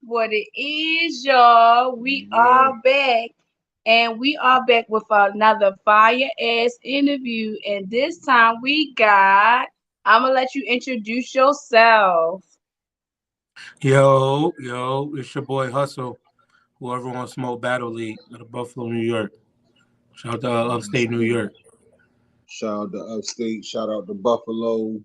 what it is, y'all. We Yeah. are back. And we are back with another fire ass interview. And this time we got, I'm going to let you introduce yourself. Yo, it's your boy Hussle. Whoever wants Smoke Battle League out of Buffalo, New York. Shout out to upstate New York. Shout out to Upstate. Shout out to Buffalo.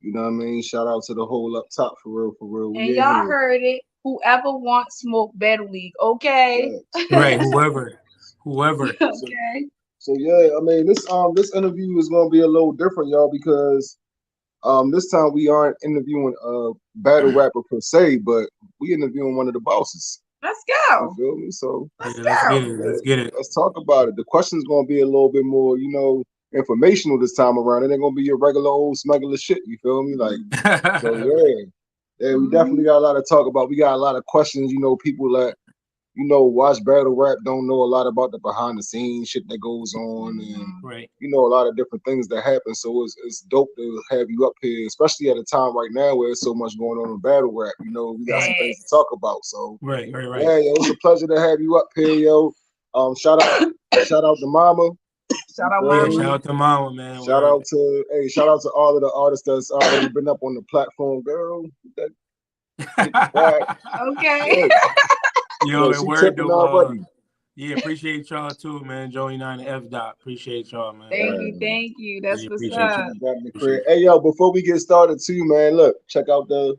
You know what I mean? Shout out to the whole up top for real, for real. And We in y'all here. heard it. Whoever wants smoke Battle League, okay? Facts, Right, facts. whoever. So, Okay. so yeah, I mean this interview is gonna be a little different, y'all, because this time we aren't interviewing a battle rapper per se, but we interviewing one of the bosses. Let's You go. feel me? So Let's Yeah, let's get go. it. yeah, Let's get it. let's talk about it. The question's gonna be a little bit more, informational this time around. It ain't gonna be your regular old smuggler shit. You feel me? Like so, Right. yeah. Yeah, we definitely Mhm. got a lot to talk about. We got a lot of questions. People that watch battle rap don't know a lot about the behind the scenes shit that goes on, and Mhm. Right. a lot of different things that happen. So it's dope to have you up here, especially at a time right now where there's so much going on in battle rap. We got some Right. things to Facts. talk about. So Right. yeah, yo, it's a pleasure to have you up here, yo. Shout out to Mama. You Shout out, feel Yeah, mama. shout me? out to Mama, man. Shout Word. out to shout out to all of the artists that's already been up on the platform, girl. That get the bag. Okay. Shit. Yo, Look, and she word tipping though. already. Yeah, appreciate y'all too, man. Joey 9 and F dot. Appreciate y'all, man. Thank Word. you. Man. Thank you. That's Yeah, what's appreciate Appreciate you. up. you grabbing the crib. Appreciate Hey yo, before we get started too, man, look, check out the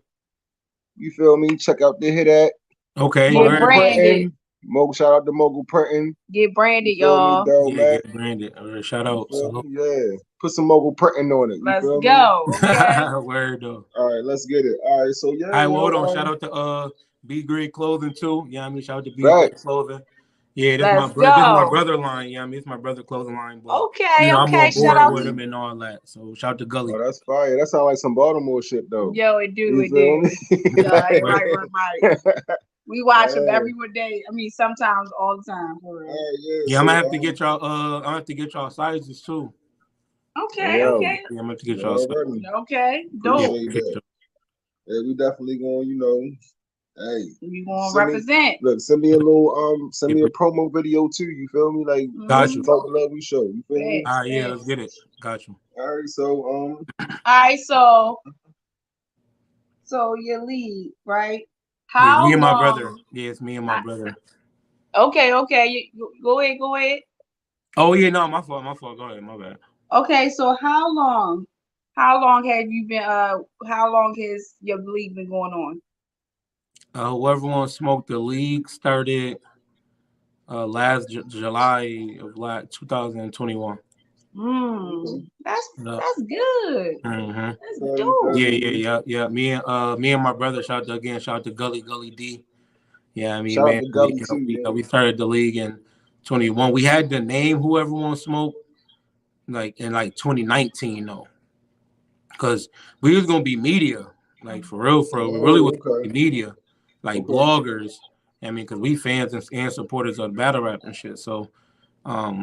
you feel me? Check out the hit at you. Okay, Get Mogul word. branded. Printing. Mogul shout out to Mogul Printing. Get You branded, feel me? y'all. Daryl Yeah, Mack. get branded. Shout You out. feel Salute. me? Yeah. Put some Mogul Printing on it. You Let's feel me? go. Okay. Word though. All right, let's get it. All right, so All yeah, right, well, hold on. yo, Shout out to B Grade Clothing too. Yeah, I mean, shout out to B Grade facts. Clothing. Yeah, this is my Let's brother. This is my go. brother line. Yeah, I mean, it's my brother clothing line, but Okay. I'm Okay. on Shout board out with to. him and all that. So shout out to Gully. Oh, that's fire. That sounds like some Baltimore shit though. Yo, it do. You It feel do. me? Yeah. Right. Word. Right. We watch them Yeah. every day. I mean, sometimes all the time for All real. right, yeah. Yeah, I'm gonna So have to get y'all. I'm gonna have to get y'all sizes too. Okay. yo, Okay. Yeah, I'm gonna have to get you y'all sizes. already Okay. Yeah, Dope. appreciate appreciate that. you. Yeah, we definitely going. Hey, We gonna send me represent. look, send me a little send Yeah, me a promo video too. You feel me? Like got just to you. Mm-hmm. talk the love we show. You feel me? Facts. All right, yeah, let's Facts. get it. Got you. All right, so All right. So your lead, right? Yeah, me How and my brother. long? Yeah, it's me and my I, brother. okay. Okay. Go ahead. Go ahead. Oh yeah, no, my fault. My fault. Go ahead. My bad. Okay, so how long? How long have you been? How long has your league been going on? Whoever wants smoke the league started last July of 2021. okay, Yeah. That's good. hmm That's dope. Yeah, okay. yeah. Me and my brother. Shout out to Gully D. Yeah, I mean, Shout out man, to Gully too, we yeah. started the league in 21. We had the name Whoever Wants Smoke like in like 2019 though, because we was gonna be media, like for real, for real. We really was Oh, gonna be okay, media, like okay. bloggers. I mean, because we fans and supporters of battle rap and shit. So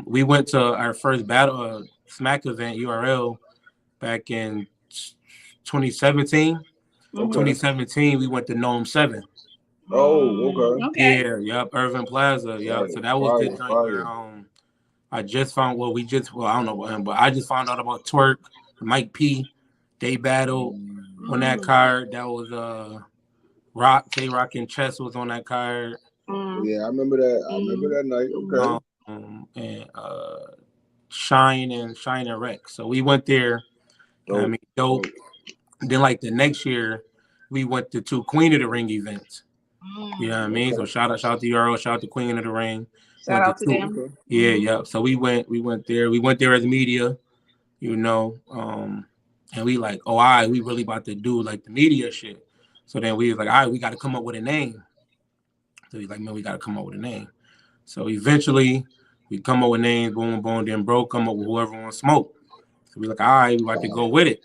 we went to our first battle smack event URL back in 2017. Mm-hmm. Okay. 2017, we went to Gnome 7. Oh, okay. Okay. Yeah, yep, Irving Plaza. Yep. So Fire, that was the fire, joint where fire. I just found I don't know about him, but I just found out about Twerk, Mike P. They battled on that Mm-hmm. card. That was Rock, J Rock and Chess was on that card. Yeah, I remember that. I remember that night. Mm-hmm. Okay. And Shine and Rex. So we went there. I Dope, mean, dope. dope. Then like the next year, we went to two Queen of the Ring events. You know what I mean? So Okay, shout out to Euro, shout out to Queen of the Ring. Shout Went to out to two. them. okay. Yeah, Mm-hmm. yeah. So we went there as media, you know. And we like, oh, all right, we really about to do like the media shit. So then we was like, all right, we got to come up with a name. So he's like, man, we got to come up with a name. So eventually, we come up with names, boom, boom. Then bro come up with whoever wants smoke. So we like, all right, we about to go with it.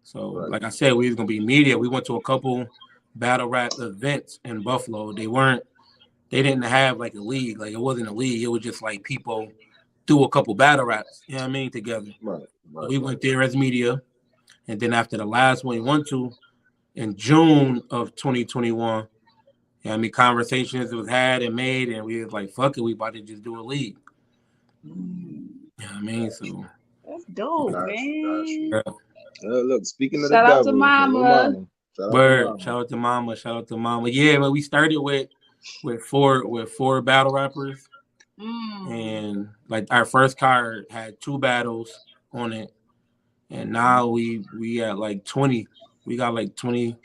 So Right. like I said, we was gonna be media. We went to a couple battle rap events in Buffalo. They didn't have like a league. Like it wasn't a league. It was just like people do a couple battle raps. You know what I mean? Together. Right. So Right. we Right. went there as media. And then after the last one we went to in June of 2021, Yeah, I mean, conversations was had and made, and we was like, "Fuck it, we about to just do a league." Yeah, I mean, so That's dope, Got you, got you. man. yeah. Look, speaking of the Shout out to devil, there go Mama. mama. Shout out to Word. mama. Shout out to Mama. Shout out to Mama. Yeah, but we started with four battle rappers, Mm. and like our first card had 2 battles on it, and now we at like 20. We got like 20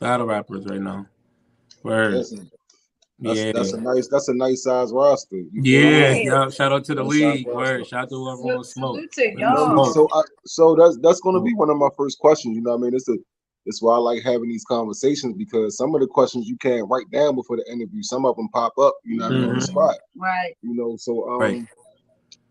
battle rappers right now. Word. That's Yeah. that's a nice size roster. You feel me? Yeah. Right. Yeah. Shout out to the Nice size league. roster. Word. Shout out to whoever want to smoke. Salute to Bring You the know me. y'all. smoke. So that's gonna be one of my first questions. You know what I mean? It's why I like having these conversations because some of the questions you can't write down before the interview. Some of them pop up. You know what I mean on the Mm-hmm. spot. Right. You know. So Right.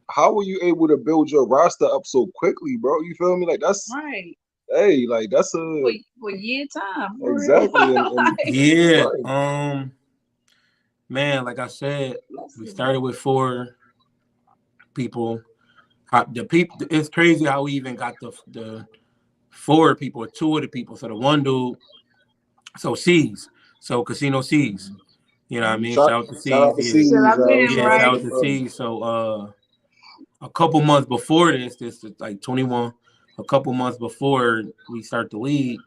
how were you able to build your roster up so quickly, bro? You feel me? Like that's Right. hey, like that's a For year time. For real. exactly and Yeah. right. Man, like I said, Let's we see. started with 4 people. The people, it's crazy how we even got the 4 people, or 2 of the people. So the one dude, so C's, so Casino C's. You know what I mean? Shout Shout out to shout C's. out to Yeah, Shout C's, out to y'all. him, yeah. Shout out Shout to right? out the to brother. C's. So a couple months before this is like 21. A couple months before we start the league,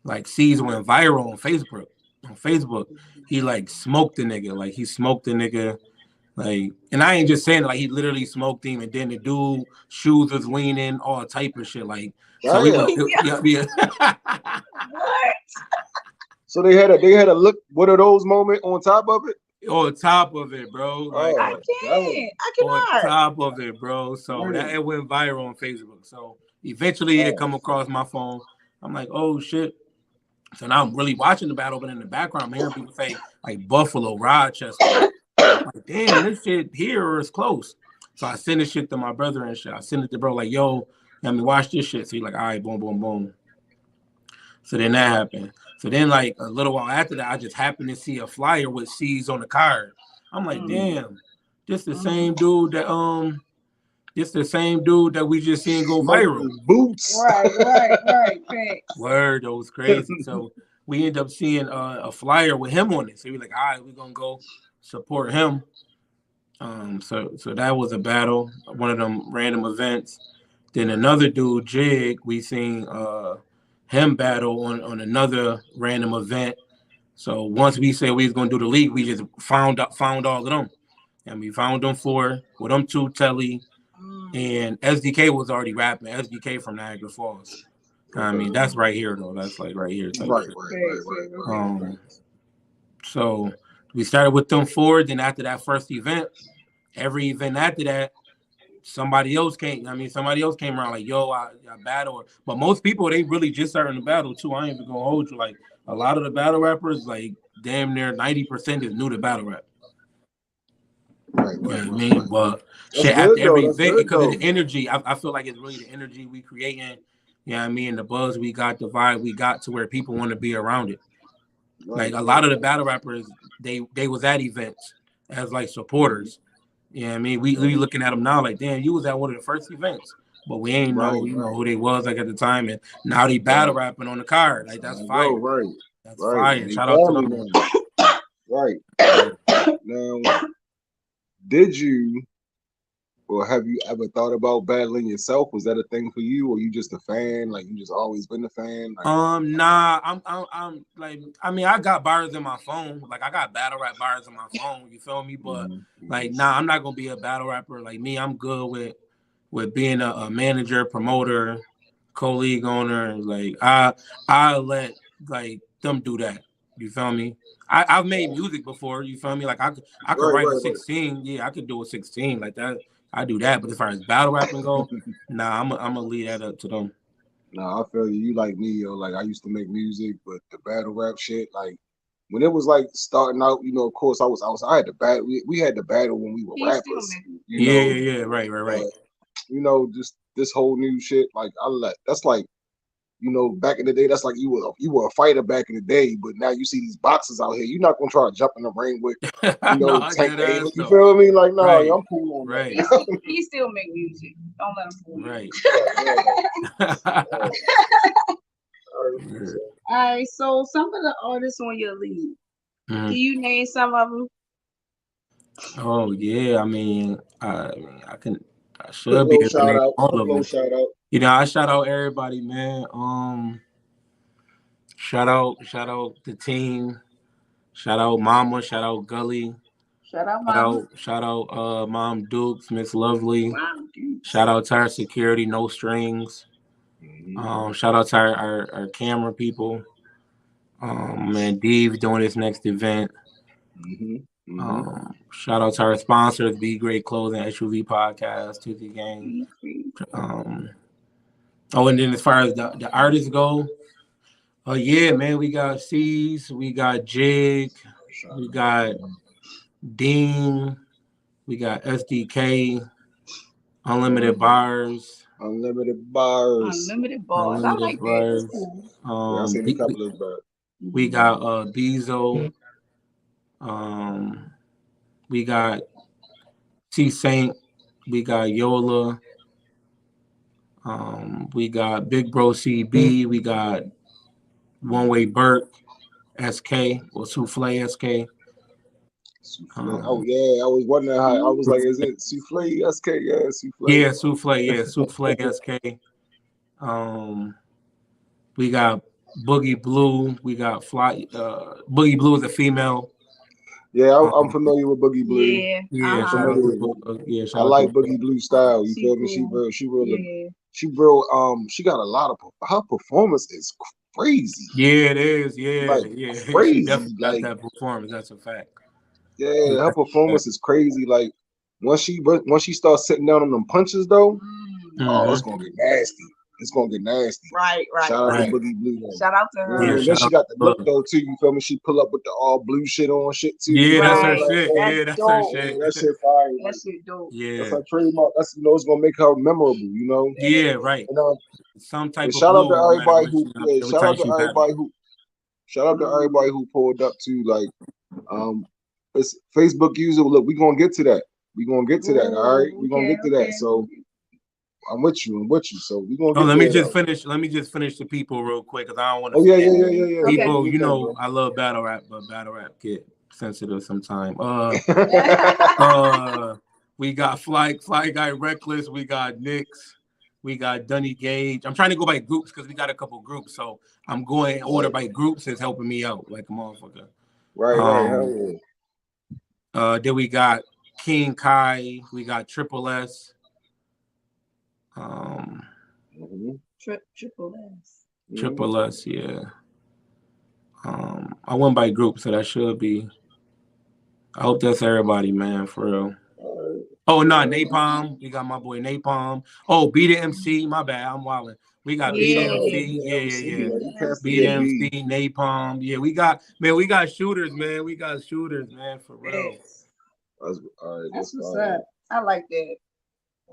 like C's went viral on Facebook. On Facebook, he like smoked the nigga. Like he smoked the nigga. Like, and I ain't just saying it, like he literally smoked him, and then the dude shoes was leaning, all type of shit. Like, so we Damn. was, yeah, yeah. What? So they had a look. What are those moments on top of it? On top of it, bro. Like I Oh, damn. can't. I on cannot. top of it, bro. So that Damn. it went viral on Facebook. So eventually it Oh, come across my phone. I'm like, oh shit. So now I'm really watching the battle, but in the background, I'm hearing people say like Buffalo, Rochester. Like, damn, this shit here is close. So I send this shit to my brother and shit. I send it to bro, like, yo, let me watch this shit. So he like, all right, boom, boom, boom. So then that happened. So then like a little while after that, I just happened to see a flyer with C's on the card. I'm like, Mm, damn, this the same dude that we just seen go smoke viral. his boots. right. Thanks. Word, that was crazy. So we end up seeing a flyer with him on it. So we're like, all right, we're gonna go support him. So that was a battle, one of them random events. Then another dude, Jig, we seen him battle on another random event. So once we said we was gonna do the league, we just found all of them, and we found them 4 with them 2 Telly, and SDK was already rapping. SDK from Niagara Falls. I Okay. mean, that's right here though. That's like right here type Right, shit. right. Um, so we started with them 4. Then after that first event, every event after that, somebody else came. I mean, somebody else came around like, yo, I battle. But most people, they really just starting to battle too. I ain't even gonna hold you. Like a lot of the battle rappers, like damn near 90% is new to battle rap. Right. You know what I mean? But That's shit, good after though. every That's event, good because of though. the energy, I feel like it's really the energy we creating. You know what I mean? The buzz we got, the vibe we got to where people want to be around it. Right, Like a lot right. of the battle rappers, they was at events as like supporters. You know what I mean? We looking at them now like, damn, you was at one of the first events. But we ain't Right, know, who they was like at the time. And now they battle right. rapping on the card. Like So that's I go, fire. right, That's right. fire. And they Shout out to family them. now. Right. Yeah. Now, did you or have you ever thought about battling yourself? Was that a thing for you, or you just a fan? Like you just always been a fan? Like, Nah, I'm like, I mean, I got bars in my phone. Like, I got battle rap bars in my phone. You feel me? But like, nah, I'm not gonna be a battle rapper. Like me, I'm good with being a manager, promoter, co-league owner. Like, I let like them do that. You feel me? I've made music before. You feel me? Like I could write a right. 16. Yeah, I could do a 16 like that. I do that. But as far as battle rapping go, nah, I'm gonna leave that up to them. Nah, I feel you. You like me, yo. Like I used to make music, but the battle rap shit, like when it was like starting out, of course I had the battle. We had the battle when we were He still rappers, making. Yeah. Right. But just this whole new shit, like that's like back in the day, that's like you were a fighter back in the day, but now you see these boxers out here. You're not gonna try to jump in the ring with, No, I Tank did Davis. ass You though. feel me? Like, no, Right, I'm cool on right, He still make music. Don't let him fool you. right. that. All right. So some of the artists on your league, Can you name some of them? Oh yeah, I can. I Quick should be little able to shout name out. all Quick of little them. shout out. You know, I shout out everybody, man. Shout out the team. Shout out Mama. Shout out Gully. Shout out, Mama. Shout out, Mom Dukes, Miss Lovely. Wow, dudes. Shout out to our security, no strings. Shout out to our camera people. Man, Dave doing his next event. Shout out to our sponsors, Be Great Clothing, SUV Podcast, Tizzy Gang. And then as far as the artists go, yeah, man, we got C's, we got Jig, we got Dean, we got SDK, Unlimited Bars. Unlimited bars. Unlimited bars. I Unlimited like that. That's Bars. cool. Yeah, I seen a couple of bars. We got Bezo. We got T Saint. We got Yola. We got Big Bro CB. We got One Way Burke, SK or Souffle SK. Oh yeah, I was wondering how. I was like, is it Souffle SK? Yeah, Souffle. Yeah, Souffle. Yeah, Souffle SK. We got Boogie Blue. We got Fly. Boogie Blue is a female. Yeah, I'm familiar with Boogie Blue. Yeah. Yeah, Uh-huh. shout out to I like Boogie Blue style. You feel me? Cool. She got a lot of her performance is crazy. Yeah, it is. Yeah, like, yeah. Crazy. She definitely got that performance. That's a fact. Yeah, her performance is crazy. Like once she starts sitting down on them punches though, oh, it's gonna get nasty. It's gonna get nasty. Right. Shout out to Boogie Blue. Though. Shout out to her. Yeah, then she got the look though too. You feel me? She pull up with the all blue shit on shit too. Yeah, that's her Right. shit. That's Yeah, that's dope. her shit. Yeah, that shit fire. That shit dope. Yeah, that's her trademark. That's it's gonna make her memorable. You know. Yeah, right. And, some type of shout out to blue, everybody who. yeah, Shout out to everybody who. Shout out to everybody who pulled up to like, it's Facebook user. Look, we gonna get to that. We gonna get to that. All right, we gonna get to that. So I'm with you. So we gonna. Let me just finish. Let me just finish the people real quick because I don't want to. Oh yeah. People, okay. You know, I love battle rap, but battle rap get sensitive sometimes. We got Fly Guy Reckless. We got Nix. We got Dunny Gage. I'm trying to go by groups because we got a couple groups, so I'm going in order by groups. It's helping me out like a motherfucker. Right. Then we got King Kai. We got Triple S. Triple S. Triple S, yeah. I went by group, so that should be. I hope that's everybody, man, for real. Oh no, Napalm. We got my boy Napalm. Oh, Be the MC. My bad, I'm wilding. We got Be the MC. Yeah. Be the MC. Napalm. Yeah, we got shooters, man. We got shooters, man, for real. That's what's up. I like that.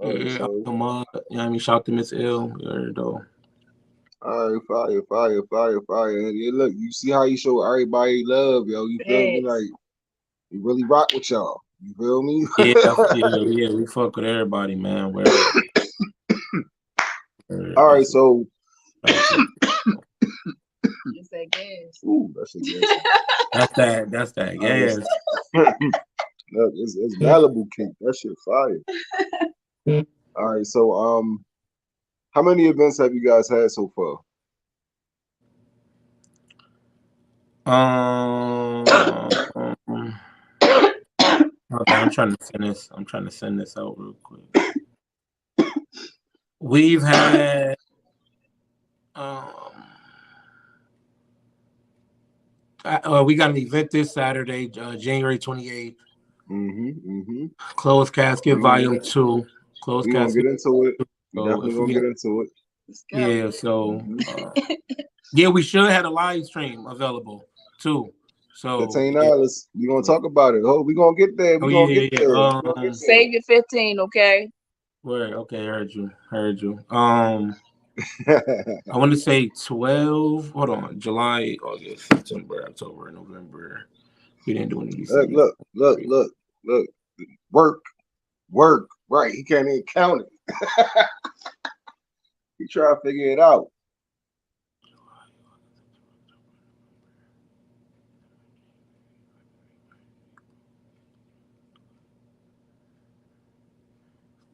Yeah, so, you know what I mean? Shout to Miss Ill. Though. All right, fire. And yeah, look, you see how you show everybody love, yo. You feel me? Like, you really rock with y'all. You feel me? Yeah, we fuck with everybody, man. All right, so. It's that gas. Ooh, that's gas. That's that gas. Look, it's Malibu King. That shit fire. All right, so how many events have you guys had so far? Okay, I'm trying to send this out real quick. We've had we got an event this Saturday, January 28th. Closed Casket Volume 2. Closed Casket. Get into it. Definitely gonna get into it. Yeah, so yeah, we should have a live stream available too. So $15. We gonna talk about it. Oh, we gonna get there. We gonna get there. Save your 15, okay? Word. Okay, heard you. I want to say 12. Hold on, July, August, September, October, November. We didn't do any of these. Look. Work. Right. He can't even count it. He try to figure it out.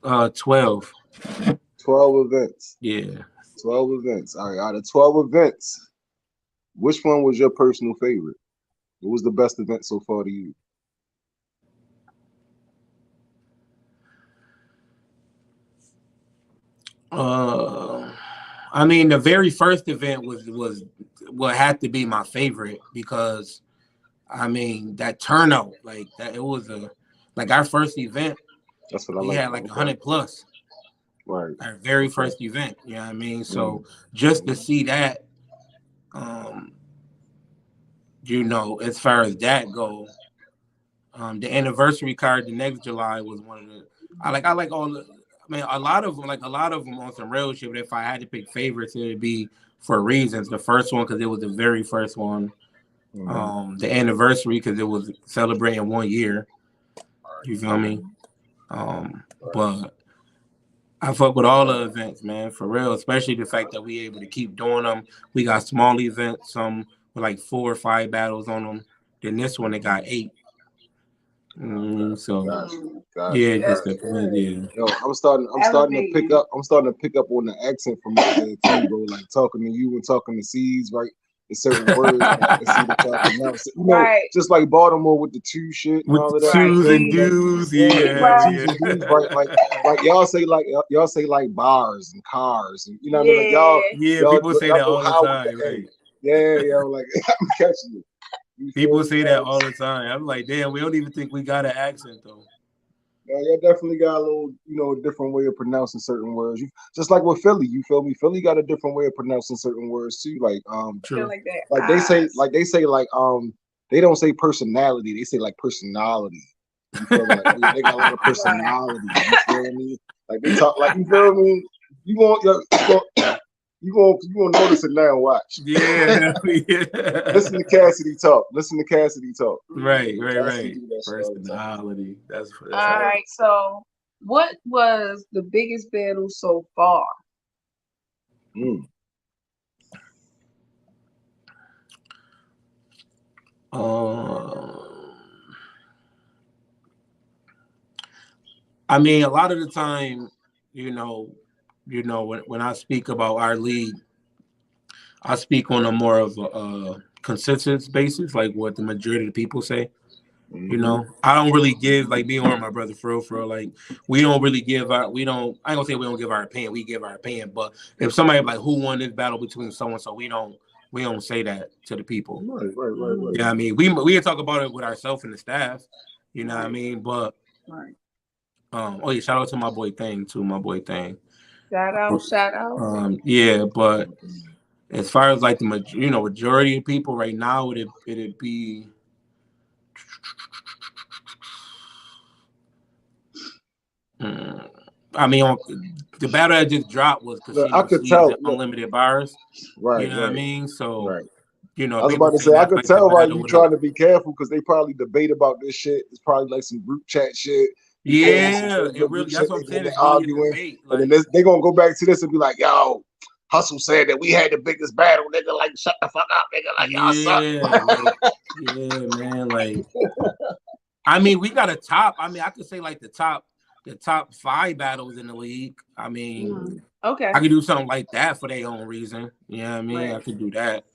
12. 12 events. Yeah. 12 events. All right, out of 12 events, which one was your personal favorite? What was the best event so far to you? Uh, I mean, the very first event was what had to be my favorite because I mean that turnout, like that, it was a like our first event. That's what I We like. had like Okay. 100 plus Right. our very Okay. first event. You know what I mean? Mm. So just to Mhm. see that, um, as far as that go, the anniversary card the next July was one of the. I like all the. I mean, a lot of them on some real shit. But if I had to pick favorites, it'd be for reasons. The first one because it was the very first one. Mhm. The anniversary because it was celebrating 1 year. You feel me? But I fuck with all the events, man, for real. Especially the fact that we able to keep doing them. We got small events, some with like 4 or 5 battles on them. Then this one, they got 8. So Got you. Got yeah, you. it just Got you. depends. Yeah, Yo, I'm starting to pick up. I'm starting to pick up on the accent from out there too, bro. Like talking to you and talking to C's, right? There's certain words that I can see that y'all pronounce. Right. Just like Baltimore with the two shit and with all the of that. You Right. twos feel and me? Like, dues. yeah, Yeah, the Right. twos yeah. and dudes, right? Like y'all say bars and cars, and you know what I mean? Like Yeah. Yeah, y'all people say y'all that go all the high with time, the A. right? Yeah, yo, like I'm catching it. You feel People me? say that all the time. I'm like, damn, we don't even think we got an accent though. Yeah, you definitely got a little, different way of pronouncing certain words. Just like with Philly, you feel me? Philly got a different way of pronouncing certain words too. I feel True. like that. Like they say, they don't say personality, they say like personality. You feel me? Like, oh yeah, they got a lot of Right. personality. You feel me? Like they talk like, you feel me? You want you gonna notice it now. Watch. Yeah, Listen yeah. to Cassidy talk. Listen to Cassidy talk. Right, right, Cassidy right. do that shit all the time. Personality. That's All right. right. So, what was the biggest battle so far? Mm. Um, I mean, a lot of the time, you know, when I speak about our league, I speak on a more of a consensus basis, like what the majority of the people say. Hmm. I don't really give like me or my brother for real. Like we don't really give our we don't. I ain't gonna say we don't give our opinion. We give our opinion, but if somebody like who won this battle between so and so, we don't say that to the people. Right, right, right, right. Yeah, I mean we talk about it with ourselves and the staff. You know what I Right. mean? But Right. oh yeah, shout out to my boy Thing too, my boy Thing. Shout out. Shout out. Yeah, but as far as like the majority of people right now, it'd be. Mm, I mean, the battle that just dropped was Look, I Casino could Seeds tell. and Unlimited Bars. Right, You know what I right, mean? So, right. I was people about to saying say, I that's could like the tell, right? battle You with a. trying to be careful because they probably debate about this shit. It's probably like some group chat shit. You feel me? Some Yeah, it Facebook group really. shit. That's what I'm And then saying. they It's really a arguing, debate. and then Like, they gonna go back to this and be like, "Yo, Hussle said that we had the biggest battle, nigga. Like, shut the fuck up, nigga. Like, y'all suck." yeah, like, yeah, man. Like, I mean, we got a top. I mean, I could say like the top 5 battles in the league. I mean, Okay. I could do something like that for their own reason. You know what I mean? Right. I could do that.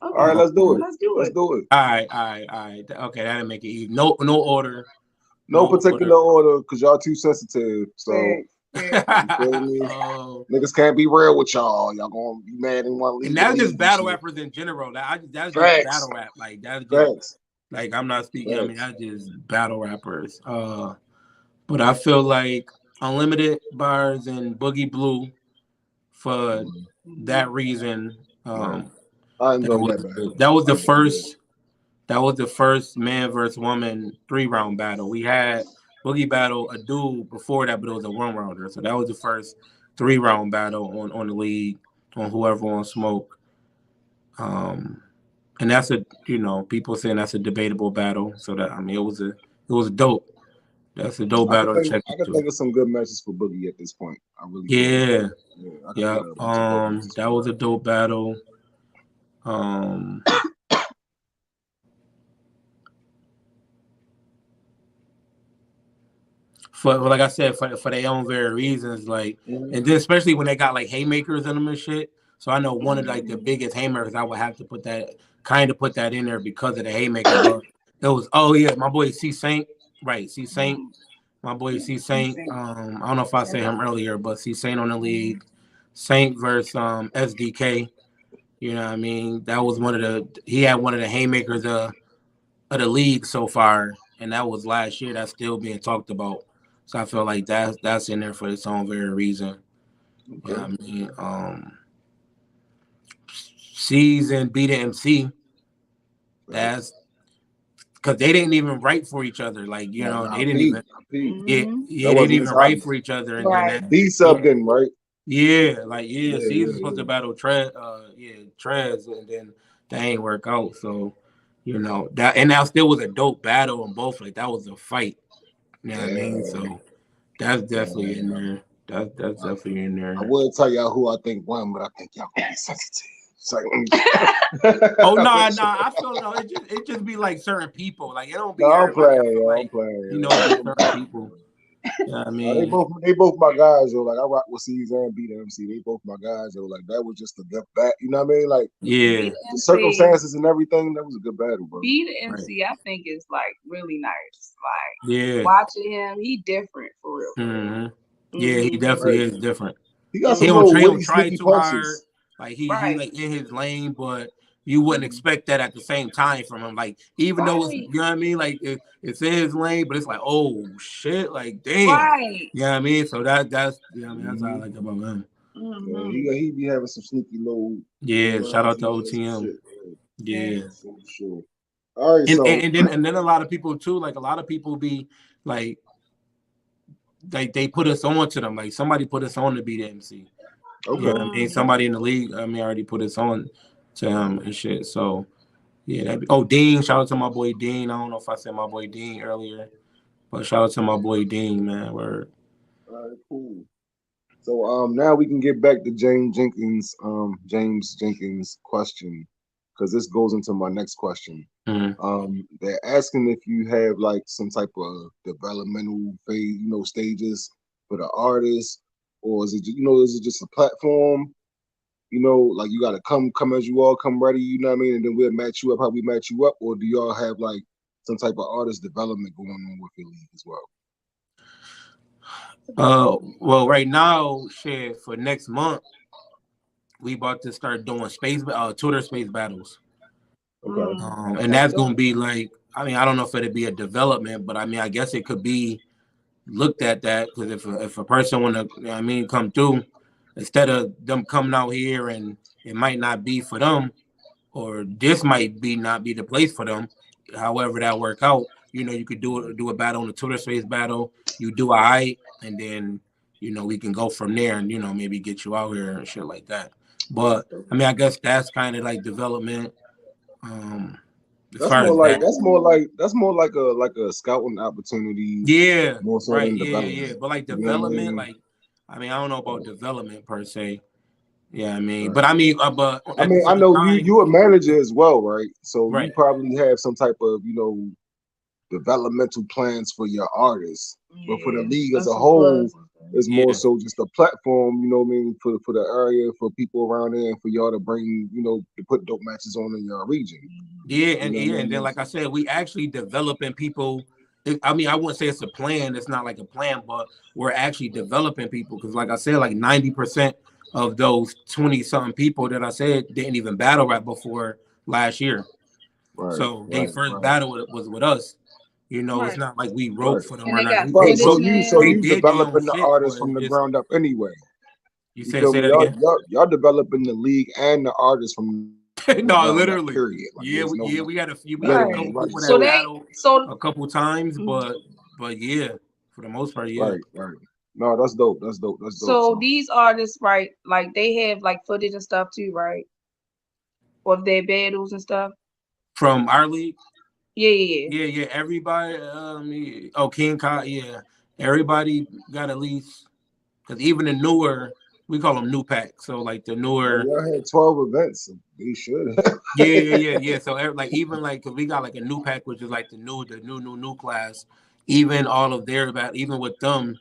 All right, Okay. let's do it. Let's do Let's it. do it. All right, all right, all right. Okay, that'll make it easy. No, no order. No No particular order. order because y'all too sensitive. So Thanks. Thanks. you feel me? Oh, Niggas can't be real with y'all. Y'all gonna be mad and want to and leave the that's league just and battle shit. rappers in general. That's just Facts. battle rap. Like that's just Facts. like I'm not speaking. I mean, Facts. that's just battle rappers. But I feel like Unlimited Bars and Boogie Blue for that reason. Right. I That enjoyed was that battle. that was I the enjoyed that. first. That was the first man versus woman 3-round battle. We had Boogie Battle a dude before that, but it was a 1-rounder. So that was the first 3-round battle on the league on whoever on Smoke. And that's people saying that's a debatable battle. So that I mean it was dope. That's a dope I could battle to think check I could into. think of some good matches for Boogie at this point. I really can. Yeah, Yeah, I could yeah. think of a bunch of good matches That for was him. a dope battle. Um, for like I said, for their own very reasons. Like, and then especially when they got like haymakers in them and shit. So I know one of like the biggest haymakers, I would have to put that in there because of the haymaker. But it was my boy C Saint, right? C Saint, my boy C Saint. I don't know if I said him earlier, but C Saint on the league, Saint versus SDK. You know what I mean? That was he had one of the haymakers of the league so far, and that was last year. That's still being talked about. So I feel like that's in there for its own very reason. Okay. You know what I mean? C's and B to MC. That's because they didn't even write for each other. Like, you know, they didn't even yeah, That they didn't wasn't even his write album. for each other. And then Right. B sub didn't, right? C's is supposed to battle Trez, and then that ain't work out. So, you know, that still was a dope battle on both. Like that was a fight. You know what I mean? So that's definitely in there. That's definitely in I there. will tell y'all who I think won, but I think y'all gonna be sensitive. So, Oh no, I feel no. It just be like certain people. Like it don't be no, I'm everybody. I playing, feel yo. I'm like playing. it be certain people. You know what I They mean? both my guys, yo. Like I rock with C's and B to MC. They both my guys, yo. Like that was just a good battle. You know what I mean? Like Yeah. the circumstances and everything. That was a good battle, bro. B to Right. MC, I think is like really nice. Like Yeah. watching him, he different for real. Mm-hmm. Yeah, he definitely is different. He got He some don't little witty, try sneaky too hard. punches. Like he like in his lane, but you wouldn't expect that at the same time from him. Like even though it's, you know what I mean, like it's in his lane, but it's like, oh shit, like damn. Right. You know what I mean? So that's you know what I mean, that's what I like about him. Yeah, he be having some sneaky little. Yeah, shout out to some OTM. shit, Yeah. for sure. All right, And then a lot of people too, like a lot of people be like they put us on to them. Like somebody put us on to be the MC. Okay. You know what I mean? Somebody in the league, I mean, already put us on to him and shit. So yeah, Dean, shout out to my boy Dean. I don't know if I said my boy Dean earlier, but shout out to my boy Dean, man. Word. All right, cool. So now we can get back to James Jenkins question, because this goes into my next question. They're asking if you have like some type of developmental phase, stages for the artist, or is it just a platform? Like you gotta come as you all, come ready, you know what I mean, and then we'll match you up how we match you up, or do y'all have like some type of artist development going on with your league as well? Well, right now, shit, for next month, we about to start doing Twitter space battles. Okay. And that's gonna be like, I mean, I don't know if it'd be a development, but I mean, I guess it could be looked at that, because if a person wanna, you know what I mean, come through, instead of them coming out here and it might not be for them, or this might not be the place for them. However that work out, you could do a battle on the Twitter space battle. You do a height, and then we can go from there, and maybe get you out here and shit like that. But I mean, I guess that's kind of like development. As far as that, that's more like a scouting opportunity. Yeah, more so right. than Yeah, development. But like You know what I development, mean? like I mean, I don't know about development per se. Yeah, I mean, but I mean, but I at the mean, I same know time, you a manager as well, right? So you right. probably have some type of developmental plans for your artists, but for the league as a whole, it's more so just a platform. You know what I mean, for the area, for people around there, and for y'all to bring, to put dope matches on in your region. Yeah, and then like I said, we actually developing people. I mean, I wouldn't say it's a plan. It's not like a plan, but we're actually developing people, because, like I said, like 90% of those 20-something people that I said didn't even battle rap before last year. Right. So they first battle was with us. It's not like we wrote for them or not. Right. So you did their own developing the shit, artists but from the just, ground up anyway. You feel say me? that again? Y'all developing the league and the artists from no, literally. Period. Like, we got a few. We got a literally, couple right. people that battled a couple times, but yeah, for the most part, yeah. Right. No, that's dope. That's dope. So these artists, right? Like they have like footage and stuff too, right? Of their battles and stuff. From our league. Yeah. Everybody. King Kai. Yeah, everybody got at least, because even the newer, we call them new packs. So like the newer. Y'all had 12 events. They should. Yeah. So like even like, because we got like a new pack, which is like the new class. even all of their battle, even with them,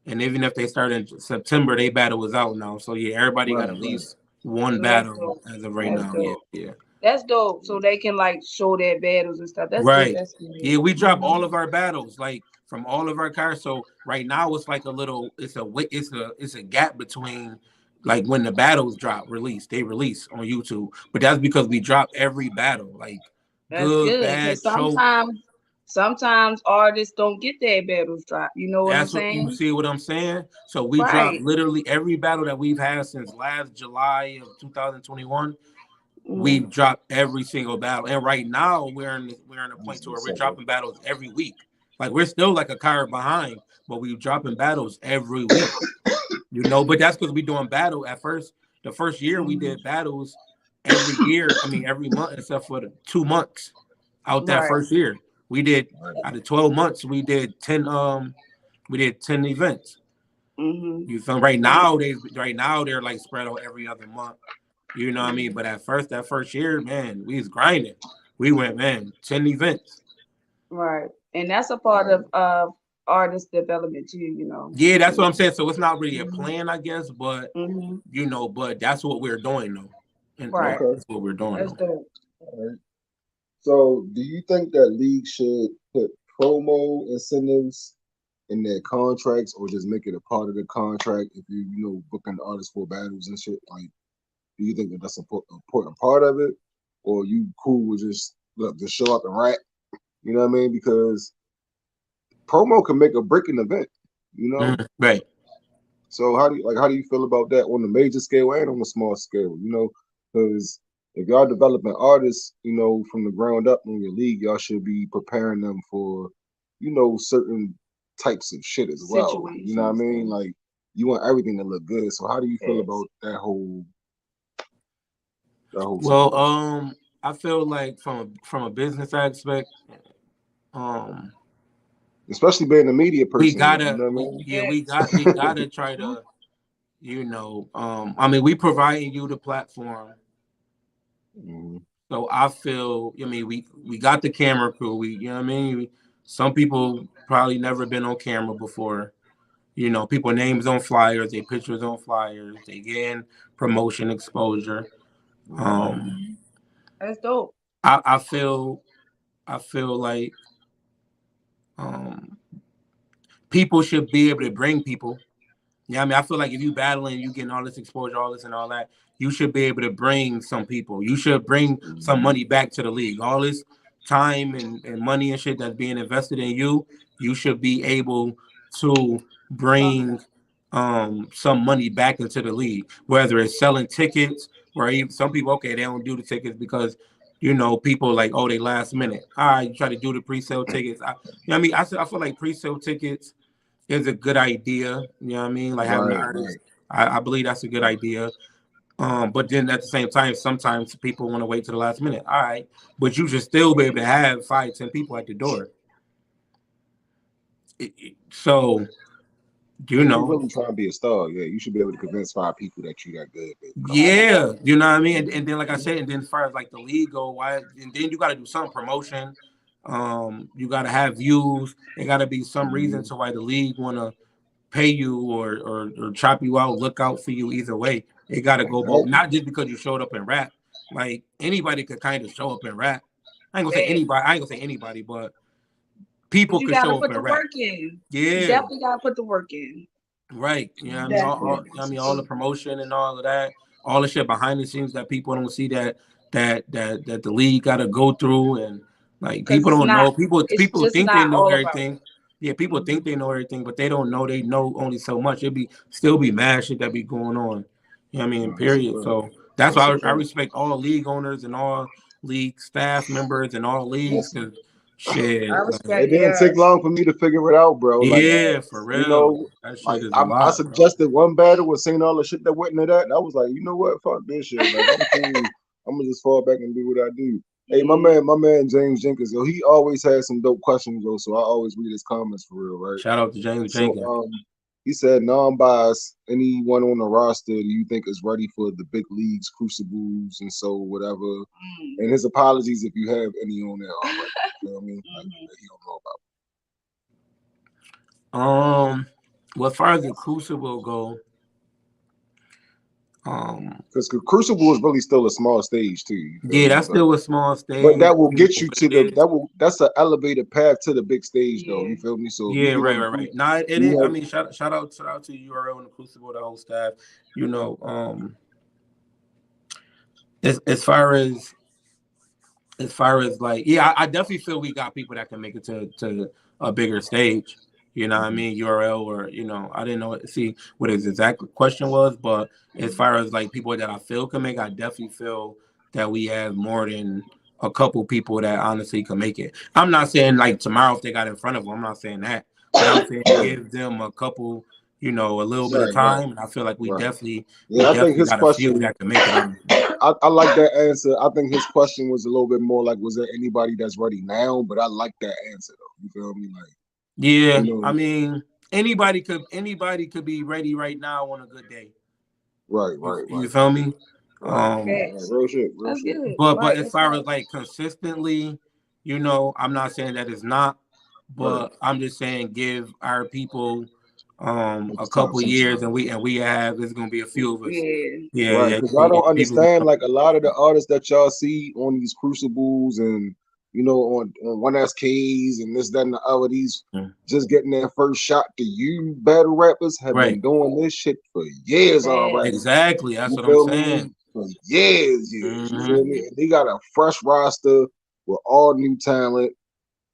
and even if they start in September, they battle is out now. So yeah, everybody got Right, at right. least one So that's battle dope. as of right That's now. Yeah, dope. yeah. That's dope. So they can like show their battles and stuff. That's good. Right. That's good. Yeah, we drop Hmm. all of our battles like from all of our cars. So right now it's like a little it's a gap between like when the battles they release on YouTube. But that's because we drop every battle, like That's good, good. Cause bad, choke. sometimes artists don't get their battles dropped. You know what I'm That's what you saying? see what I'm saying. So we drop Right. literally every battle that we've had since last July of 2021. Hmm. We've dropped every single battle, and right now we're in a point Just to a where we're second. dropping battles every week. Like we're still like a card behind, but we're dropping battles every week. But that's because we're doing battle at first. The first year we Hmm. did battles every year. I mean every month except for the 2 months out that Right. first year. We did Right. out of 12 months we did 10 events. Hmm. You feel right now they're like spread out every other month. You know what I mean? But at first, that first year, man, we was grinding. We went, man, 10 events. Right. And that's a part Right. of artist development too, you know. Yeah, that's what You I'm saying. So it's not really a know. plan, I guess, but Hmm. but that's what we're doing though. And Right. Okay. that's what we're doing That's though. dope. All right. So, do you think that leagues should put promo incentives in their contracts, or just make it a part of the contract if booking artists for battles and shit? Like, do you think that that's an important part of it, or you cool with just look just show up and rap? You know what I mean? Because promo can make or break an event. You know. Right. So how do you feel about that on the major scale and on the small scale? Because if y'all developing artists, from the ground up in your league, y'all should be preparing them for, certain types of shit as well. You know what I Situations mean? and Like you want everything to look good. So how do you feel yes. about that whole Well, situation? I feel like from a business aspect, um, Especially being a media we person, you gotta know what I we mean? yeah Yes. we gotta try to I mean we providing you the platform. Hmm. So I feel, I mean, we got the camera crew. You know what I mean? Some people probably never been on camera before. People names on flyers, they pictures on flyers, they getting promotion exposure. Hmm. Um, Hmm. That's dope. I feel like um, people should be able to bring people. Yeah, I mean, I feel like if you battling, you getting all this exposure, all this and all that, you should be able to bring some people. You should bring some Hmm. money back to the league. All this time and money and shit that's being invested in you, you should be able to bring some money back into the league. Whether it's selling tickets, where even some people, okay, they don't do the tickets because people like, oh, they last minute. All right, you try to do the pre-sale tickets. I mean, I feel like pre-sale tickets is a good idea. You know what I mean? Like having the Right, artists. right. I believe that's a good idea. But then at the same time, sometimes people want to wait to the last minute. All right. But you should still be able to have 5, 10 people at the door. So, you If you're know, really trying to be a star, yeah, you should be able to convince 5 people that you that good, baby. Come on. yeah, you know what I mean? And Mhm. then like I said, and then as far as like the league go, why and then you gotta do some promotion. You gotta have views. There gotta be some reason Mhm. to why the league wanna pay you or chop you out, look out for you either way. It got to go both. Exactly. Not just because you showed up in rap. Like anybody could kind of show up in rap. I ain't gonna say Yes. anybody. I ain't gonna say anybody, but But people you could gotta show up put in the rap. work in. You Yeah, definitely gotta put the work in. right. You know what I mean? Definitely. All the promotion and all of that, all the shit behind the scenes that people don't see that the league got to go through, and like Because people don't know. it's People just think they not know all about everything. Yeah, people it. think they know everything, but they don't know. They know only so much. It be still be mad shit that be going on. You know what I mean? No, that's a Period. fact. So that's That's a why I fact. respect all league owners and all league staff members and all leagues Listen, because I shit, like respect, it didn't take yes. long for me to figure it out, bro. Like, yeah, for Yes. you real. know, That shit like is a I lot, bro. suggested one battle with seeing all the shit that went into that. And I was like, you know what? Fuck this shit. Like, I'm cool. I'm gonna just fall back and do what I do. Hey, Hmm. my man James Jenkins, yo, he always has some dope questions, though. So I always read his comments for real, right? Shout out to James So, Jenkins. he said, non-bias, anyone on the roster do you think is ready for the big leagues, crucibles, and so whatever? Mm. And his apologies if you have any on there already. You feel me? Like Hmm. that he don't know about. Well, as far as the Crucible go, Because Crucible is really still a small stage too. You feel yeah, me? that's still a small But stage. that will You know get you what to it is. that's an elevated path to the big stage though. You Yeah. feel me? So if you Yeah, get right, on the right, right. Nah, it is. you I have mean, shout out to URL and the Crucible, the whole staff. You know, as far as like, yeah, I definitely feel we got people that can make it to a bigger stage. You know what I mhm. mean? URL or I didn't know see what his exact question was, but as far as like people that I feel can make, I definitely feel that we have more than a couple people that honestly can make it. I'm not saying like tomorrow if they got in front of them, I'm not saying that, but I'm saying Yeah. give them a couple, a little bit of Right, right, time, and I feel like we right. definitely we Yeah, I think definitely his got a few question that can make it honestly. I like that answer. I think his question was a little bit more like, was there anybody that's ready now? But I like that answer though. You feel me? Like, Yeah, you I know, mean anybody could be ready right now on a good day. right, You, right, you right, feel me? right, Um, right. Facts. Real shit, real That's shit. good. but Right. as That's far right. as like consistently, I'm not saying that it's not, Right. but I'm just saying give our people a It's time, couple some years time. and we have there's gonna be a few of us. Yeah. Yeah, Right, yeah, because I yeah. don't People understand like a lot of the artists that y'all see on these crucibles and on one SKs and this, that, and the other, these gonna, just getting their first shot. To you battle rappers have right. been doing this shit for years Facts. already. Exactly. That's You what I'm feel saying. me? For years, years. You feel Hmm. me? Mhm. And they got a fresh roster with all new talent.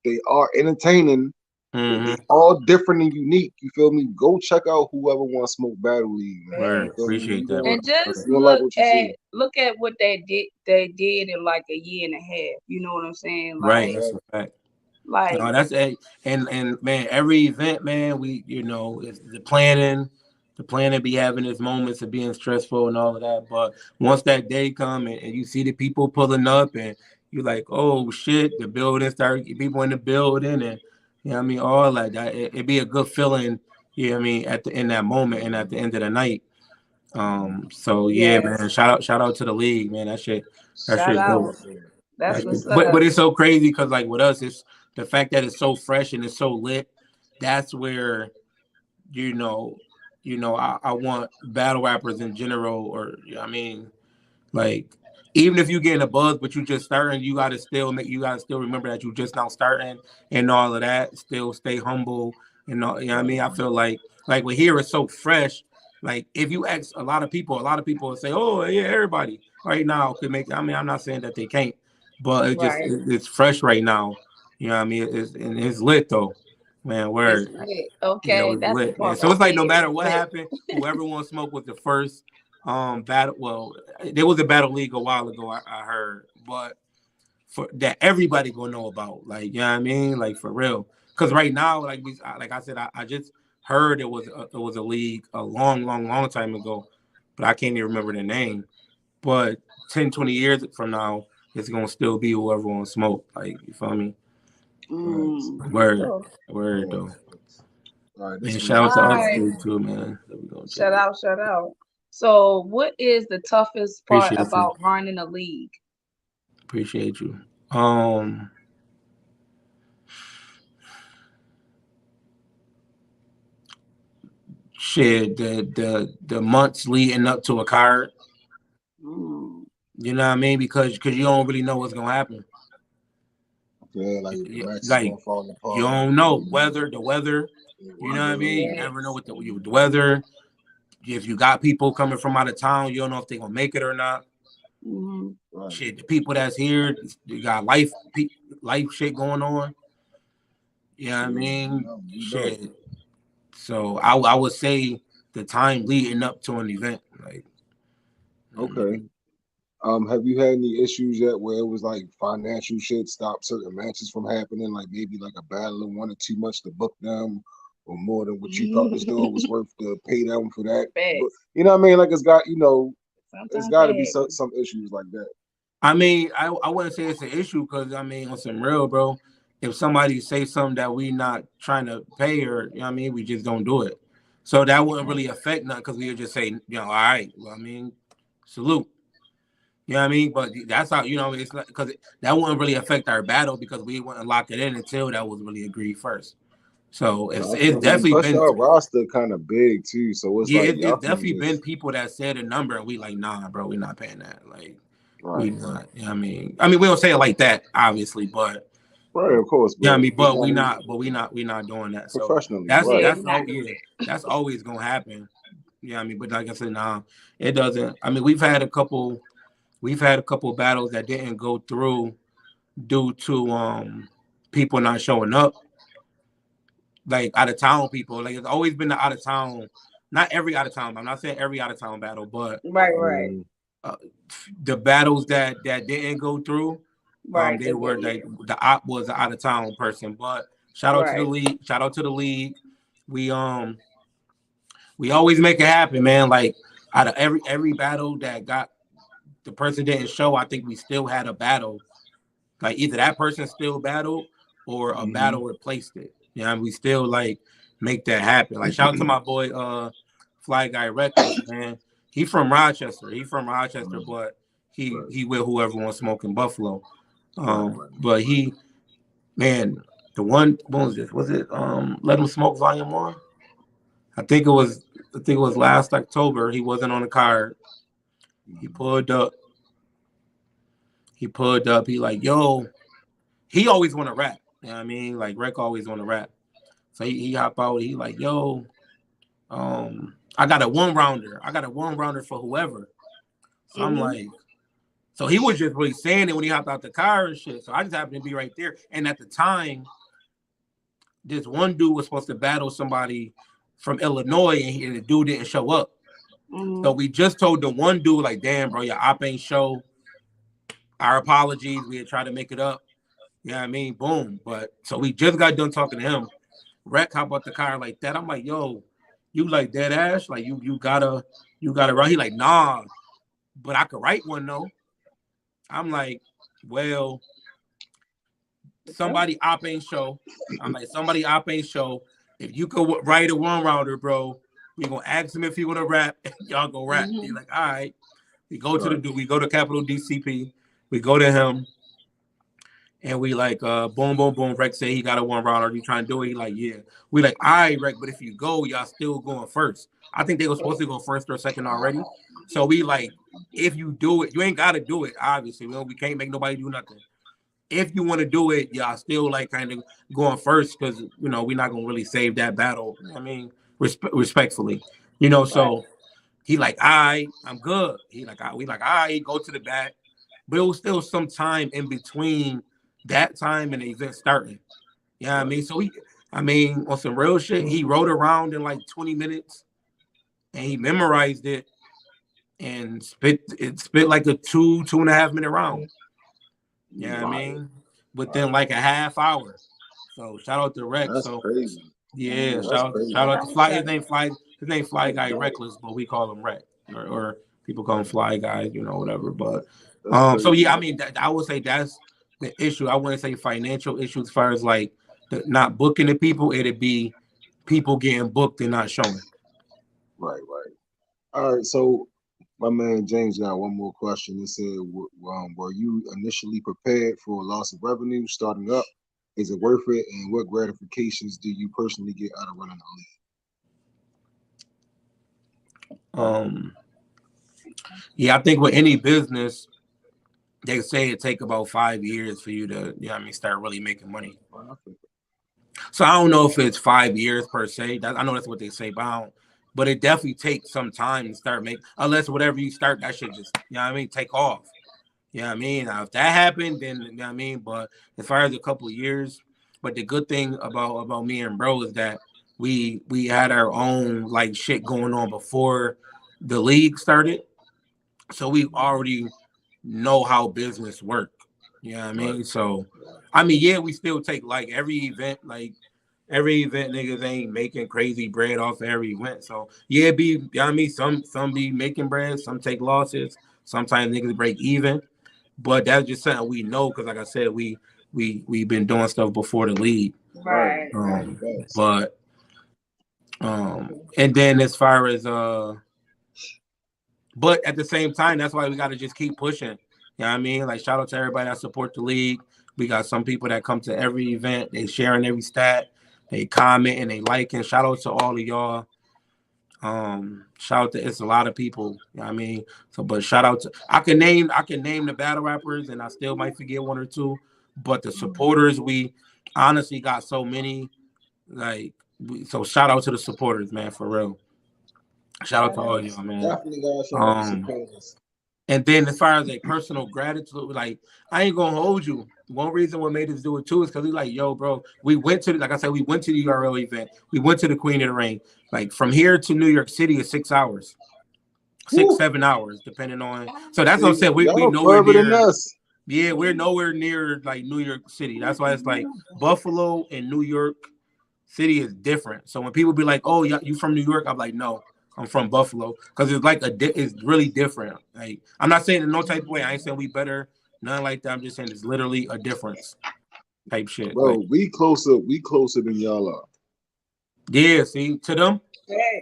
They are entertaining. They Hmm. all different and unique. You feel me? Go check out whoever wants to smoke battle league, man. You Word. Facts. feel me? Appreciate that, bro. And just Word. You gonna like what you at see. look at what they did in like a year and a half. You know what I'm saying? Right. Like That's Exactly. a fact. like No, that's a and man, every event, man, we it's the planning be having its moments of being stressful and all of that. But once that day come and you see the people pulling up and you're like, oh shit, the building start people in the building and what I mean, all like that. It'd be a good feeling, what I mean, in that moment and at the end of the night. So yeah, man, yes. shout out to the league, man. That Shout shit out. dope. Yeah. That's Yeah. what's But up. it's so crazy because like with us, it's the fact that it's so fresh and it's so lit. That's where you know, I want battle rappers in general, or I mean, like even if you get in a buzz, but you just starting, you gotta still remember that you just now starting and all of that. Still stay humble and all. You know what I Right. mean? I feel like with here it's so fresh. Like if you ask a lot of people will say, "Oh yeah, everybody right now could make." I mean, I'm not saying that they can't, but Right. it's fresh right now. You know what I mean? It's lit though, man. It's Word. lit. Yeah, it Okay. was That's the lit, man. part So right it's like no there. matter It's what lit. happened, whoever won smoke was the first battle. Well, there was a battle league a while ago, I heard, but for that everybody gonna know about, like you know what I mean, like for real. Because right now, like I said, I just heard it was a league a long, long, long time ago, but I can't even remember the name. But 10, 20 years from now, it's gonna still be whoever wants smoke. Like you feel me? Right. For Word, sure. word Yeah. though. All right. This And is shout my out to All right. Upstate too, man. That we gonna check Shout it. out, shout out. So what is the toughest part Appreciate you. about running a league? Appreciate you. Um, shit, the months leading up to a card. Mm. You know what I mean? Because you don't really know what's gonna happen. yeah. Like the match is Like gonna fall you apart. don't know the weather. Yeah, You know what I weather. mean? You Yeah. never know Yes. what the weather. If you got people coming from out of town, you don't know if they're gonna make it or not. Hmm. Right. Shit, the people that's here, you got life shit going on. You know what I Yeah. mean? You know. Shit. So I would say the time leading up to an event, like you know what I Okay. mean? Have you had any issues yet where it was like financial shit stop certain matches from happening? Like maybe like a battle wanted too much to book them, or more than what you thought the store was worth to pay them for that. But Facts. you know what I mean? Like it's Sometimes got to that be happens. some issues like that. I mean, I wouldn't say it's an issue because I mean, on some real, bro. If somebody say something that we not trying to pay or you know what I mean, we just don't do it. So that wouldn't really affect nothing because we would just say, all right, well, I mean, salute. You know what I mean? But that's how it's because that wouldn't really affect our battle because we wouldn't lock it in until that was really agreed first. So And it's definitely plus been y'all roster kind of big too, so it's yeah, like it's y'all can definitely been just people that said a number and we like, nah, bro, we not paying that. Like we right, not. You know what I mean we don't say it like that, obviously, but right, of course, yeah, I but mean, you but know what I mean, we not doing that. So professionally, right? Yeah, that's we're not all. doing Yeah, that's always gonna happen. Yeah, I mean, but like I said, nah, it doesn't. I mean, we've had a couple battles that didn't go through due to people not showing up, like out of town people. Like it's always been the out of town. Not every out of town. I'm not saying every out of town battle, but that. Right, right, Mm, uh, the battles that didn't go through, right. they The were yeah, like the op was an out of town person. But shout out to the right. league. Shout out to the league. We we always make it happen, man. Like out of every battle that got the person didn't show, I think we still had a battle. Like either that person still battled or a mm-hmm. battle replaced it. Yeah, and we still like make that happen. Like shout out to my boy Fly Guy Reckless, man. He from Rochester. He from Rochester, Right, but right, he with whoever wants smoking Buffalo. right, right, But he man, the one what was this? Was it Let Him Smoke Volume 1? I think it was last October. He wasn't on the card. He mm-hmm. pulled up. He pulled up. He like, yo, he always want to rap. You know what I mean? Like Rec always want to rap. So he hop out. He like, yo, I got a one rounder. I got a one rounder for whoever. So I'm Mhm. like, so he was just really saying it when he hopped out the car and shit. So I just happened to be right there. And at the time, this one dude was supposed to battle somebody from Illinois, and the dude didn't show up. So Mhm. we just told the one dude, like, damn, bro, your op ain't show. Our apologies. We had tried to make it up. You know what I mean? Boom. But so we just got done talking to him. Rec hop out the car like that. I'm like, yo, you like dead ass? Like you gotta write. He like, nah, but I could write one though. I'm like, well, Okay. somebody op ain't show. I'm like, somebody op ain't show. If you could write a one rounder, bro, we gonna ask him if he wanna rap. Y'all go rap. He's Mhm. like, all right. We go to Right. we go to Capital DCP. We go to him. And we like, boom, boom, boom. Rex say he got a one rounder. You trying to do it? He like, yeah. We like, all right, Rex, but if you go, y'all still going first. I think they were supposed to go first or second already. So we like, if you do it, you ain't got to do it. Obviously, we can't make nobody do nothing. If you want to do it, y'all still like kind of going first because we're not gonna really save that battle. I mean, respectfully, Right. So he like, all right, I'm good. He like, we like, all right, go to the back. But it was still some time in between that time and the event starting. Yeah, I Right. mean, so I mean, on some real shit, he rode around in like 20 minutes and he memorized it and spit like a 2.5 minute round. Yeah, I Wow. mean, within Wow. like a half hour. So shout out to Rex. That's So crazy. yeah, Mhm. That's shout crazy. out to That's Fly. right. His name Fly Guy Reckless, but we call him Rec, or people call him Fly Guy, whatever. But That's so crazy. yeah, I mean, I would say that's the issue. I wouldn't say financial issue as far as like not booking the people. It'd be people getting booked and not showing. Right, right. All right. So my man James got one more question. It said, were you initially prepared for a loss of revenue starting up? Is it worth it? And what gratifications do you personally get out of running the Um, yeah, I think with any business, they say it take about 5 years for you to, start really making money. league? So I don't know if it's 5 years per se. I know that's what they say, but but it definitely takes some time to start making. Unless whatever you start, that should just take off. I mean, now if that happened, then I mean. But as far as a couple of years, but the good thing about me and bro is that we had our own like shit going on before the league started, so we already know how business work. You know what I Right. mean? So, I mean, yeah, we still take like every event niggas ain't making crazy bread off every event. So yeah, I mean, some be making bread, some take losses, sometimes niggas break even. But that's just something we know because like I said, we've been doing stuff before the league. Right. Right. Right. Um, Thanks. but and then as far as but at the same time, that's why we got to just keep pushing. You know what I mean? Like, shout out to everybody that support the league. We got some people that come to every event. They sharing every stat. they comment and they liking. Shout out to all of y'all. Shout out to it's a lot of people. You know what I mean, so but shout out to I can name the battle rappers and I still might forget one or two, but the supporters we honestly got so many. Like so shout out to the supporters, man, for real. Shout out to all Yes, y'all, man. definitely gotta shout out the Um, supporters. and then as far as like personal gratitude, like I ain't gonna hold you. One reason what made us do it too is because we like, yo, bro, we went to like I said, we went to the URL event. We went to the Queen of the Ring. Like from here to New York City is 6 hours, six, Woo. 7 hours, depending on. So that's what I'm See, saying. We y'all nowhere further than near. us. Yeah, we're nowhere near like New York City. That's why it's like Buffalo and New York City is different. So when people be like, "Oh, yeah, you from New York?" I'm like, "No, I'm from Buffalo," because it's like it's really different. Like I'm not saying in no type of way. I ain't saying we better, nothing like that. I'm just saying it's literally a difference type shit. Like Bro, we closer than y'all are. yeah, see to them,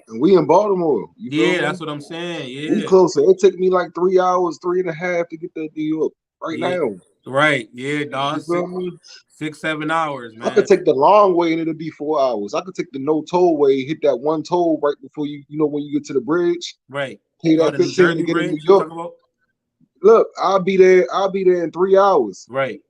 And we in Baltimore. You feel yeah, me? that's what I'm saying. We Yeah, closer. It took me like 3 hours, 3.5 to get to New York right yeah, now. right, yeah, dog, You feel me? 6, 7 hours, I could man. take the long way and it'll be 4 hours. I could take the no toll way, hit that one toll right before when you get to the bridge, Right. pay Oh, that the New 15 to Jersey get in New bridge you York. talking about? Look, I'll be there in 3 hours. Right.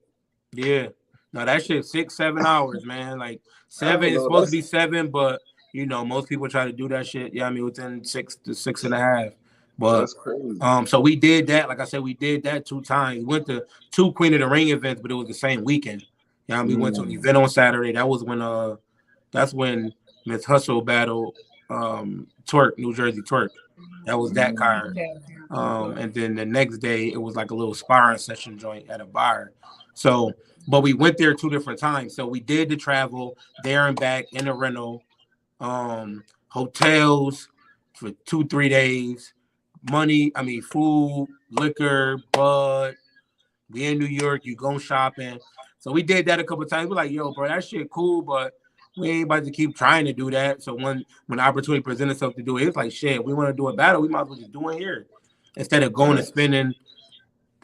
Yeah. No, that shit 6, 7 hours, man. Like I seven, don't it's know. supposed to be 7, but most people try to do that shit. Yeah, I mean within 6 to 6.5. But That's crazy. so we did that. Like I said, we did that 2 times. We went to two Queen of the Ring events, but it was the same weekend. Yeah, we went to an Mm, event on Saturday. That was when that's when Miss Hussle battled Twerk, New Jersey Twerk. That was that card. okay. And then the next day it was like a little sparring session joint at a bar. So, but we went there 2 different times. So we did the travel there and back in a rental, hotels for 2, 3 days, money. I mean, food, liquor, bud. We in New York. You go shopping. So we did that a couple times. We're like, yo, bro, that shit cool, but we ain't about to keep trying to do that. So when the opportunity presented itself to do it, it's like shit. We want to do a battle. We might as well just do it here instead of going and Facts. spending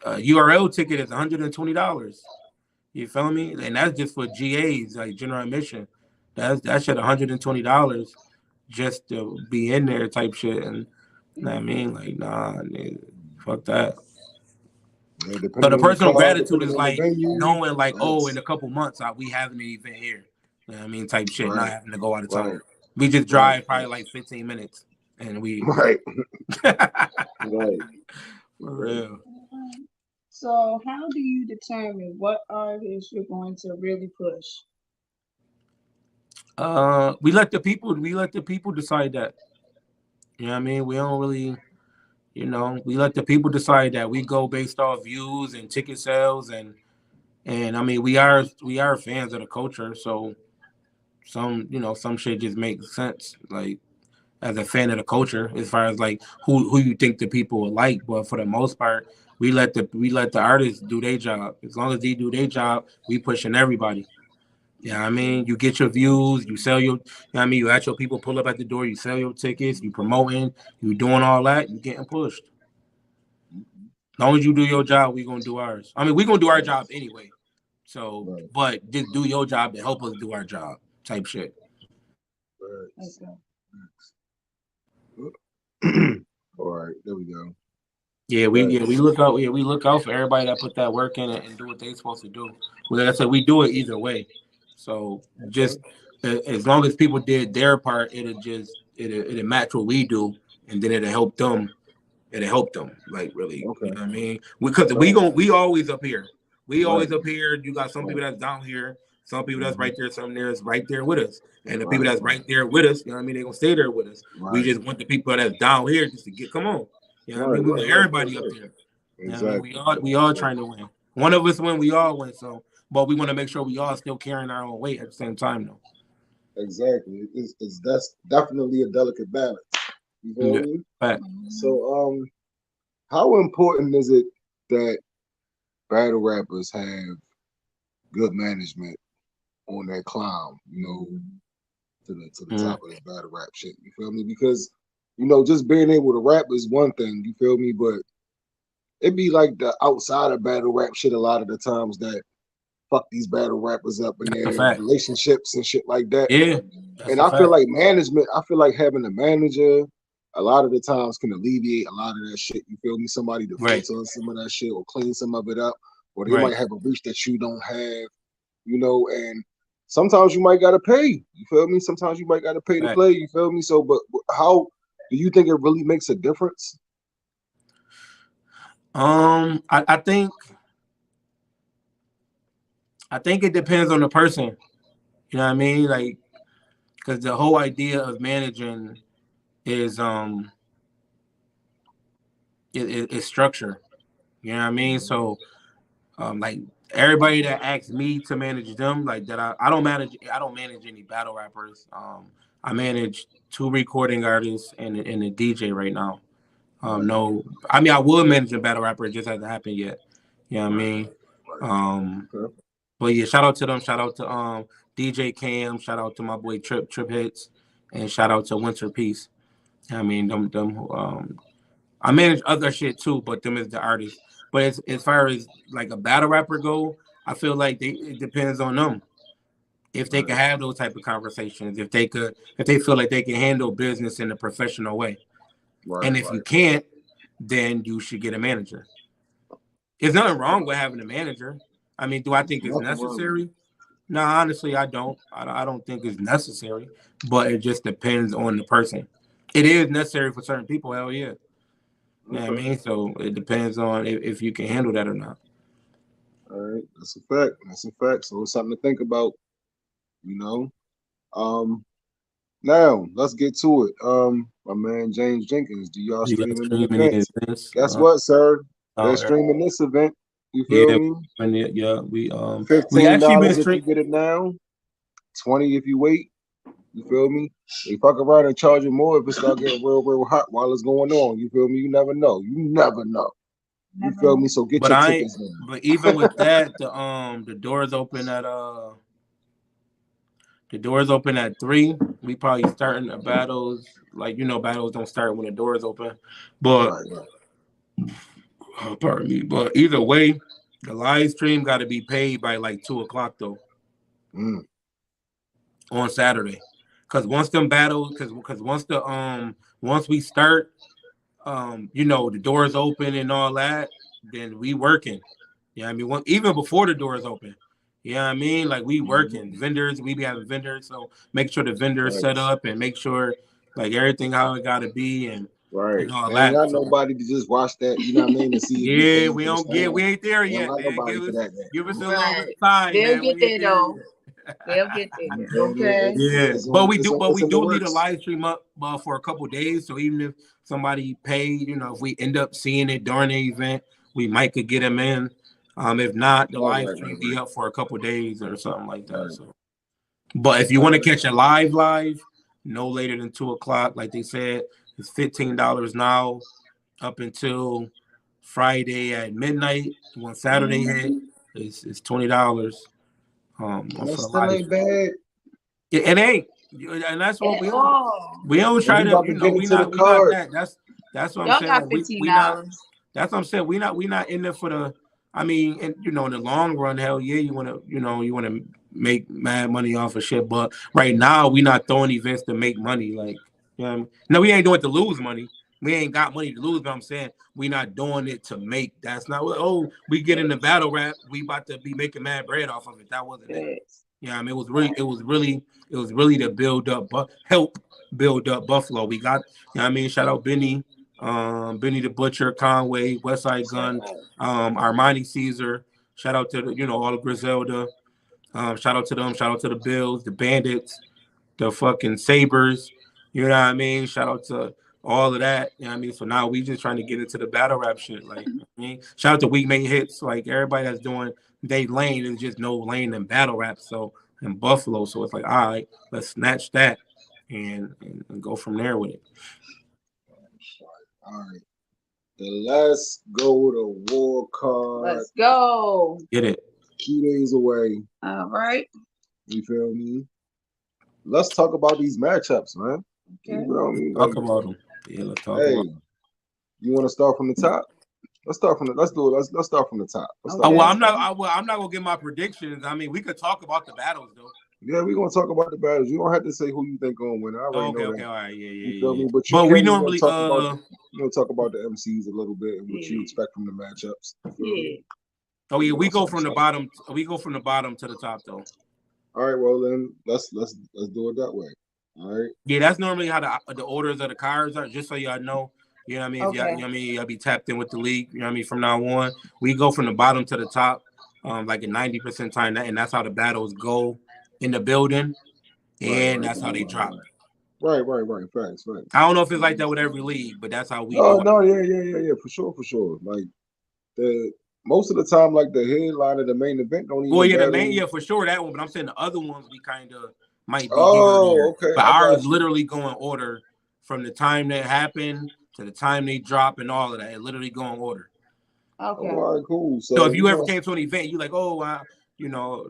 a URL ticket is $120. You feel me? And that's just for GAs, like general admission. That shit $120 just to be in there type shit. And you know what I mean? Like, nah, nigga, fuck that. Yeah, So the depending on the personal crowd, gratitude depending is on the like venue. knowing like, oh, in Facts. a couple months we having an event here. You know what I mean? Type shit, not Right. having to go out of town. Right. We just Right. drive probably like 15 minutes and we Right. for Right. real. So, how do you determine what artists you're going to really push? We let the people decide that. You know what I mean? We don't really, we let the people decide that. We go based off views and ticket sales and I mean we are fans of the culture, so some shit just makes sense. Like as a fan of the culture, as far as like who you think the people will like, but for the most part, we let the artists do their job. As long as they do their job, we pushing everybody. Yeah, I mean, you get your views, you sell your, I mean, you let your people pull up at the door, you sell your tickets, you promoting, you doing all that, you getting pushed. As long as you do your job, we gonna do ours. I mean, we gonna do our job Facts. anyway. So, Right. but just do your job to help us do our job, type shit. Facts. Okay. All right. There we go. Yeah, we Facts. look out. Yeah, we look out for everybody that put that work in it and do what they supposed to do. Well, like I said, we do it either way. So just Okay. as long as people did their part, it'll match what we do, and then it'll help them. It'll help them, like really. You Okay. know what I mean? Because Facts. we always up here. We Right. always up here. You got some Right. people that's down here, some people that's Mm-hmm. right there, some there's right there with us, and the people Right. that's Right. right there with us, you know what I mean? They gonna stay there with us. We Right. just want the people that's down here just to get come on. You know what I Right. mean? We Right. want Right. Right. everybody up Right. there. You know what I mean? We Exactly. all we all Right. trying to win. One of us win, we all win. So, but we want to make sure we all still carrying our own weight at the same time, though. Exactly. It's that's definitely a delicate balance. You feel Yeah. me? Fact. So how important is it that battle rappers have good management on their climb, to the Mm. top of this battle rap shit? You feel me? Because just being able to rap is one thing, you feel me, but it be like the outside of battle rap shit a lot of the times that fuck these battle rappers up in That's a their fact. relationships and shit like that. Yeah, that's And a I feel fact. like management, I feel like having a manager a lot of the times can alleviate a lot of that shit. You feel me? Somebody to Right. filter some of that shit or clean some of it up, or they Right. might have a reach that you don't have, and sometimes you might gotta pay. You feel me? Sometimes you might gotta pay to Fact. play. You feel me? So, but how do you think it really makes a difference? I think it depends on the person. You know what I mean? Like, because the whole idea of managing is is structure. You know what I mean? So like everybody that asks me to manage them, like that I don't manage any battle rappers. I manage 2 recording artists and a DJ right now. No, I mean I would manage a battle rapper, it just hasn't happened yet. You know what I mean? Okay. But yeah, shout out to them. Shout out to DJ Cam. Shout out to my boy Trip Hits, and shout out to Winter Peace. I mean them I manage other shit too, but them is the artists. But as far as like a battle rapper go, I feel like it depends on them. If they can Right, have those type of conversations, if they feel like they can handle business in a professional way. right, And if you can't, then you should get a manager. There's nothing wrong with having a manager. I mean, do I think it's nothing wrong with it. necessary? No, honestly, I don't. I don't think it's necessary, but it just depends on the person. It is necessary for certain people. Hell yeah. You know what I Okay, mean? So it depends on if you can handle that or not. all right, that's a fact. That's a fact. So it's something to think about. You know. Um, Now let's get to it. My man James Jenkins, do y'all Yeah, streaming the streaming events? events. Guess what, sir? They're Uh, streaming this event. You feel yeah, me? and yeah, we Fifteen actually been dollars if you stream. get it now. 20 if you wait. You feel me? They fuck around and charge you more if it start getting real, real hot while it's going on. You feel me? You never know. You never know. You feel me? So get But your I ain't. tickets But even now. with that, the doors open at 3. We probably starting the battles. Like battles don't start when the doors open. But Right. pardon me. But either way, the live stream got to be paid by like 2 o'clock though Mm. on Saturday. Cause once them battles, cause once we start, the doors open and all that, then we working. Yeah, I mean, even before the doors open. Yeah, I mean, like we working Mhm. vendors. We be having vendors, so make sure the vendors Right. set up and make sure like everything how it got to be Right. and all They ain't that. got So nobody to just watch that, you know what I mean, to see if you yeah, paid for the we stand. ain't there They don't yet, got man. nobody for that. Give us a little bit Right. of time, They'll man. get We ain't there there though. yet. They'll get You there. feel me? Okay. Yeah, It's but on. It's on. It's we in the do leave a works. live stream up for a couple days. So even if somebody paid, if we end up seeing it during the event, we might could get them in. If not, the Right. live Right. stream Right. be up for a couple days or something like that. Right. So, but if you All want to right. catch a live, no later than 2 o'clock, like they said, it's $15 now up until Friday at midnight. When Saturday hit, it's $20 And that for the still live ain't stream. bad. It ain't, and that's what At all. we don't And try we to, about to get into the we not card. that. That's what I'm Y'all got saying. We not. $15. That's what I'm saying. We not in there for the. I mean, and in the long run, hell yeah, you want to make mad money off of shit. But right now, we not throwing events to make money. Like, no, we ain't doing it to lose money. We ain't got money to lose. But I'm saying we not doing it to make. That's not what. Oh, we get in the battle rap. We about to be making mad bread off of it. That wasn't it. Yes. Yeah, I mean, it was really to build up, but help build up Buffalo. We got, I mean, shout out Benny, Benny the Butcher, Conway, Westside Gun, Armani Caesar. Shout out to all of Griselda. Shout out to them. Shout out to the Bills, the Bandits, the fucking Sabers. You know what I mean? Shout out to all of that. You know what I mean? So now we just trying to get into the battle rap shit. Like, I mean, shout out to Week Made Hits. Like everybody that's doing they lane is just no lane in battle rap. So in Buffalo. So it's like, all right, let's snatch that and go from there with it. All right. The Let's Go to War card. Let's go. Get it. 2 days away. All right. You feel me? Let's talk about these matchups, man. Okay. You feel me? Talk Like, about them. Yeah, let's talk hey, about them. you want to start from the top? Let's start from the. Let's do it. Let's start from the top. Let's start Oh from well, the I'm top. not. I'm not gonna give my predictions. I mean, we could talk about the battles though. Yeah, we're gonna talk about the battles. You don't have to say who you think gonna win. I already Oh, okay, know okay, that. all right, yeah, You yeah, feel yeah. me? But you But we can, normally talk about talk about the MCs a little bit and what you Yeah. expect from the matchups. You feel Yeah. me? oh yeah, we So, go from the bottom. We go from the bottom to the top though. all right, well then let's do it that way. All right. Yeah, that's normally how the orders of the cards are. Just so y'all know, you know what I mean. If y'all, you Okay. know what I mean, y'all be tapped in with the league. You know what I mean. From now on, we go from the bottom to the top, like a 90% time, and that's how the battles go in the building, Right, and right, that's how right, they right, drop. right. Right, right, right. Facts, I facts. don't know if it's like that with every league, but that's how we No, do it. no, yeah, yeah, yeah, yeah, for sure, for sure. Like the most of the time, like the headline of the main event don't Well, even yeah, the main, battle. yeah, for sure that one. But I'm saying the other ones we kind of might be here or Oh, there. okay, But I ours got you. literally go in order from the time that happened to the time they drop and all of that. It literally go in order. Oh, Okay. all right, cool. So So if we you ever gonna came to an event, you like, oh, you know,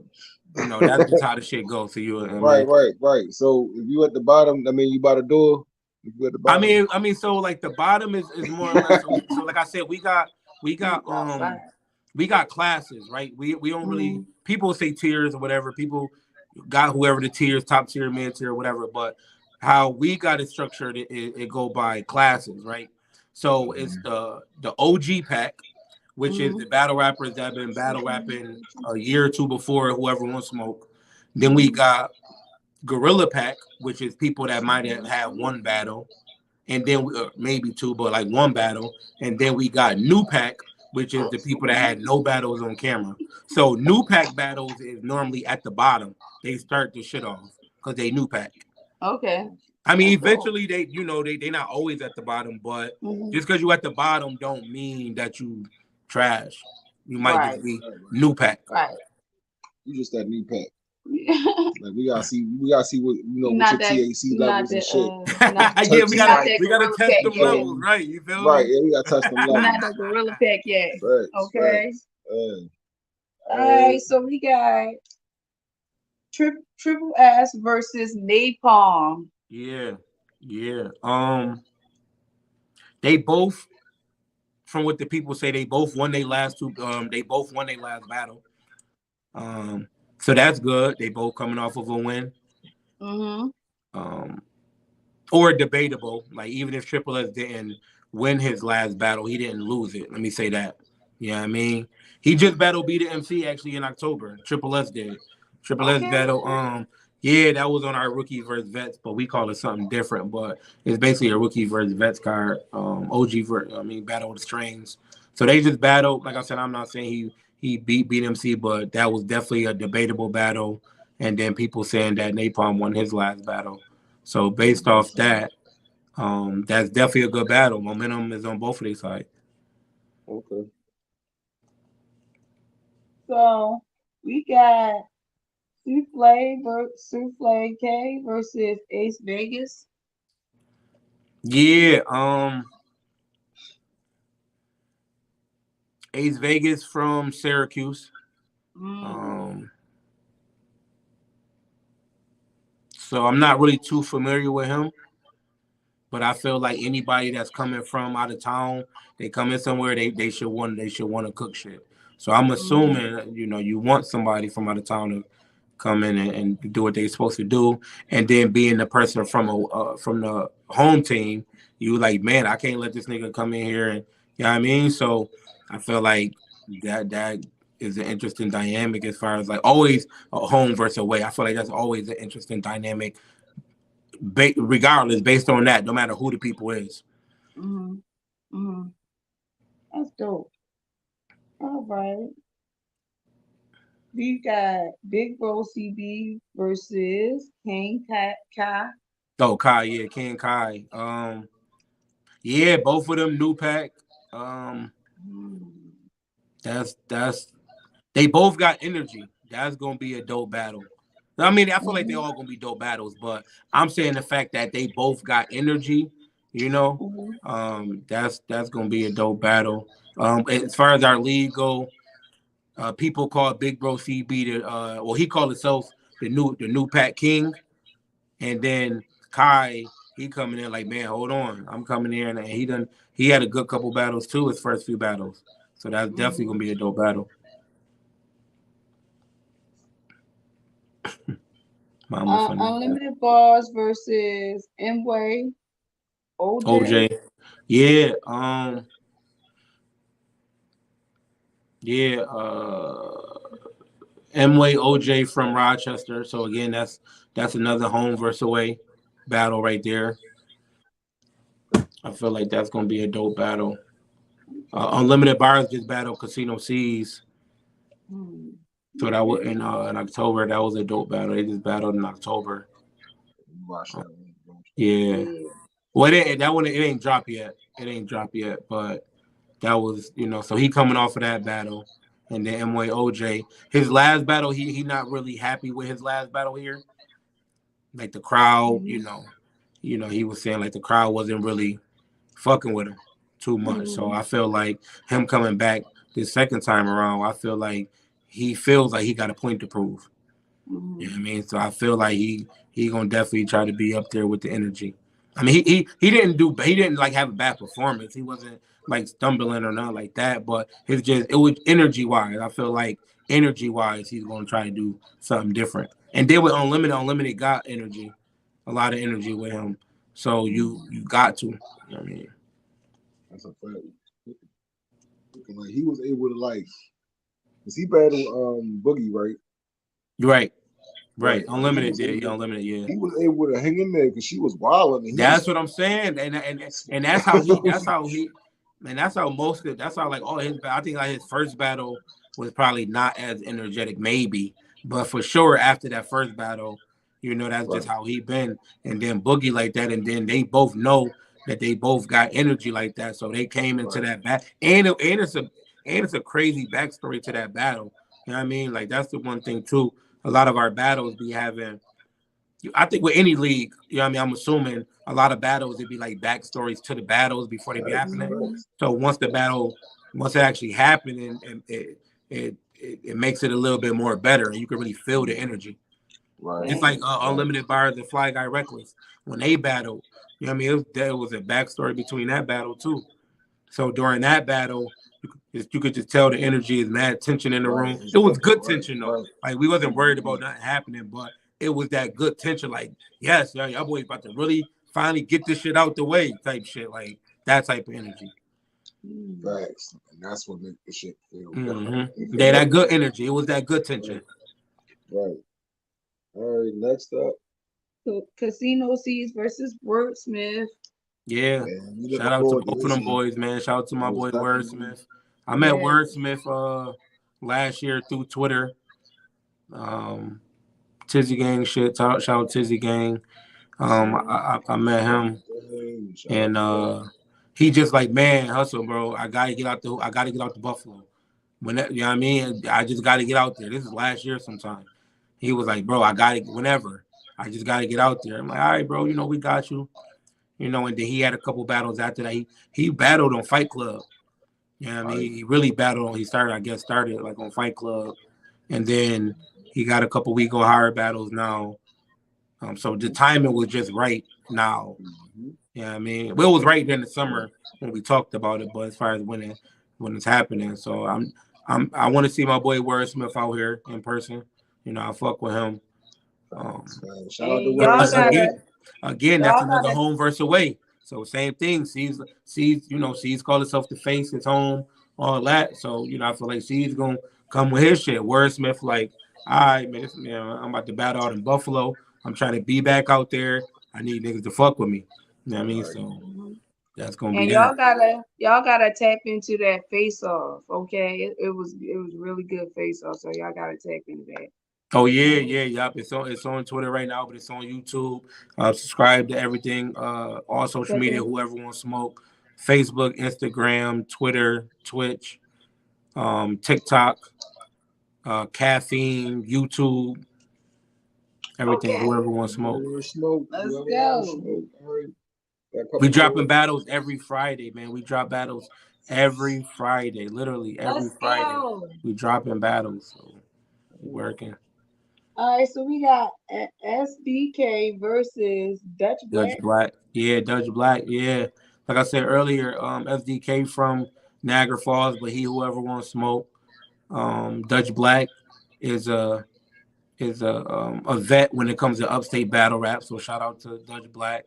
that's just how the shit goes. So you, I right, mean, right, right. So if you at the bottom, I mean you by the door. If you at the bottom, so like the bottom is more or less. So like I said, we got Go outside. we got classes, right? We don't really Mm-hmm. people say tiers or whatever. People got whoever the tiers, top tier, mid tier, whatever. But how we got it structured, it go by classes, right? So it's the OG pack, which is Mm-hmm. the battle rappers that have been battle rapping a year or two before whoever wants smoke. Then we Mm-hmm. got Gorilla Pack, which is people that might have had one battle, and then maybe two, but like one battle. And then we got New Pack, which is the people that had no battles on camera. So New Pack battles is normally at the bottom. They start the shit off because they New Pack. Okay. I mean, That's dope. eventually they not always at the bottom, but Mm-hmm. just because you at the bottom don't mean that you trash. You might Right. just be right, right. New Pack. Right. You just that new pack. You're Like we gotta see what what not your that. THC You're not levels and that. shit. Yeah, You're not that we gotta gorilla test pack them yet. Feel levels, me? right? You feel Right, me? yeah, we gotta test them You're not levels. that gorilla pack yet. Facts, Okay. facts. All All right. right. So we got Triple S versus Napalm. Yeah, yeah. They both, from what the people say, they both won their last two. They both won their last battle. Um, so that's good. They both coming off of a win. Mm-hmm. Um, or debatable. Like even if Triple S didn't win his last battle, he didn't lose it. Let me say that. You know what I mean? He just battled B the MC actually in October. Triple S did. Triple S Okay. battle. Yeah, that was on our rookie versus vets, but we call it something different. But it's basically a rookie versus vets card. OG battle with the strings. So they just battled. Like I said, I'm not saying he beat BMC, but that was definitely a debatable battle. And then people saying that Napalm won his last battle. So based off that, that's definitely a good battle. Momentum is on both of these sides. Okay. So we got Souffle K versus Ace Vegas. Yeah, Ace Vegas from Syracuse. Mm. Um, so I'm not really too familiar with him, but I feel like anybody that's coming from out of town, they come in somewhere, they should want to cook shit. So I'm Mm-hmm. assuming you want somebody from out of town to come in and do what they're supposed to do, and then being the person from the home team, you like, man, I can't let this nigga come in here and you know what I mean. So I feel like that is an interesting dynamic as far as like always a home versus away. I feel like that's always an interesting dynamic, regardless based on that, no matter who the people is. Mm-hmm. Mm-hmm. That's dope. All right. We got Big Bro CB versus King Kai. Oh, Kai, yeah, Ken Kai. Yeah, both of them new pack. Um, Mm. that's they both got energy. That's gonna be a dope battle. I mean, I feel like they Mm-hmm. all gonna be dope battles, but I'm saying the fact that they both got energy, you know, Mm-hmm. that's gonna be a dope battle. As far as our league go, people call Big Bro CB well, he called himself the new Pack King, and then Kai he coming in like, man, hold on, I'm coming in, and he had a good couple battles too. His first few battles, so that's definitely gonna be a dope battle. Mama funny. Unlimited Bars versus M-Way, OJ. OJ, yeah, yeah, M-Way OJ from Rochester. So again, that's another home versus away battle right there. I feel like that's gonna be a dope battle. Unlimited Bars just battled Casino C's. So that was in October. That was a dope battle. They just battled in October. Watch that one. Yeah. Well, it ain't dropped yet. It ain't dropped yet, but that was So he coming off of that battle, and then M-Way OJ. His last battle, he not really happy with his last battle here. Like the crowd, he was saying like the crowd wasn't really fucking with him too much. So I feel like him coming back this second time around, I feel like he feels like he got a point to prove. You know what I mean? So I feel like he gonna definitely try to be up there with the energy. I mean, he didn't like have a bad performance. He wasn't like stumbling or nothing like that. But it was energy wise. I feel like energy wise, he's gonna try to do something different. And then with Unlimited got energy, a lot of energy with him. So you got to. You know what I mean, that's a fact. Like he was able to cause he battled Boogie, right? right. Right, Unlimited did. Yeah, Unlimited, yeah. He was able to hang in there because she was wilding. That's what I'm saying, and that's how like all his. I think like his first battle was probably not as energetic, maybe, but for sure after that first battle, that's just how he been. And then Boogie like that, and then they both know that they both got energy like that, so they came into that battle, and it's a crazy backstory to that battle. You know what I mean? Like that's the one thing too. A lot of our battles be having. I think with any league, what I mean, I'm assuming a lot of battles it'd be like backstories to the battles before they be happening. So once it actually happened, and it makes it a little bit more better, and you can really feel the energy. Right. It's like Unlimited Bars and Fly Guy Reckless when they battled. You know what I mean? There was a backstory between that battle too. So during that battle, you could just tell the energy is mad tension in the room. It was good tension though. Like we wasn't worried about nothing happening, but it was that good tension. Like yes, y'all boys about to really finally get this shit out the way, type shit. Like that type of energy. Facts, and that's what makes the shit feel. Yeah, that good energy. It was that good tension. Right. All right. Next up. Casino C's versus Wordsmith. Yeah. Shout out to both of them boys, man. Shout out to my boy Wordsmith. I met Wordsmith last year through Twitter. Tizzy Gang shit. Shout out Tizzy Gang. I met him, and he just like, man, Hussle, bro. I gotta get out the Buffalo. You know what I mean? I just gotta get out there. This is last year sometime. He was like, bro, I gotta whenever. I just gotta get out there. I'm like, all right, bro. We got you. And then he had a couple battles after that. He battled on Fight Club. You know what I mean? He really battled. He started like on Fight Club, and then he got a couple We Go Hard battles now. So the timing was just right now. You know what I mean? Well, it was right in the summer when we talked about it, but as far as when it's happening, so I want to see my boy Wordsmith out here in person. I fuck with him. Shout out to again, that's another home versus away. So same thing. C's call herself the face, his home, all that. So I feel like C's gonna come with his shit. Wordsmith, like, all right, man, I'm about to battle out in Buffalo. I'm trying to be back out there. I need niggas to fuck with me. You know what I mean? So that's gonna be that. Y'all gotta tap into that face off, okay? It was really good face off, so y'all gotta tap into that. Oh yeah. It's on Twitter right now, but it's on YouTube. Subscribe to everything. All social media. Whoever wants smoke, Facebook, Instagram, Twitter, Twitch, TikTok, Caffeine, YouTube, everything. Okay. Whoever wants smoke. Let's go. We dropping battles every Friday, man. We drop battles every Friday, literally every Friday. We dropping battles, so we working. All right, so we got SDK versus Dutch Black. Yeah, Dutch Black. Yeah, like I said earlier, SDK from Niagara Falls, but whoever wants smoke. Dutch Black is a vet when it comes to upstate battle rap. So shout out to Dutch Black.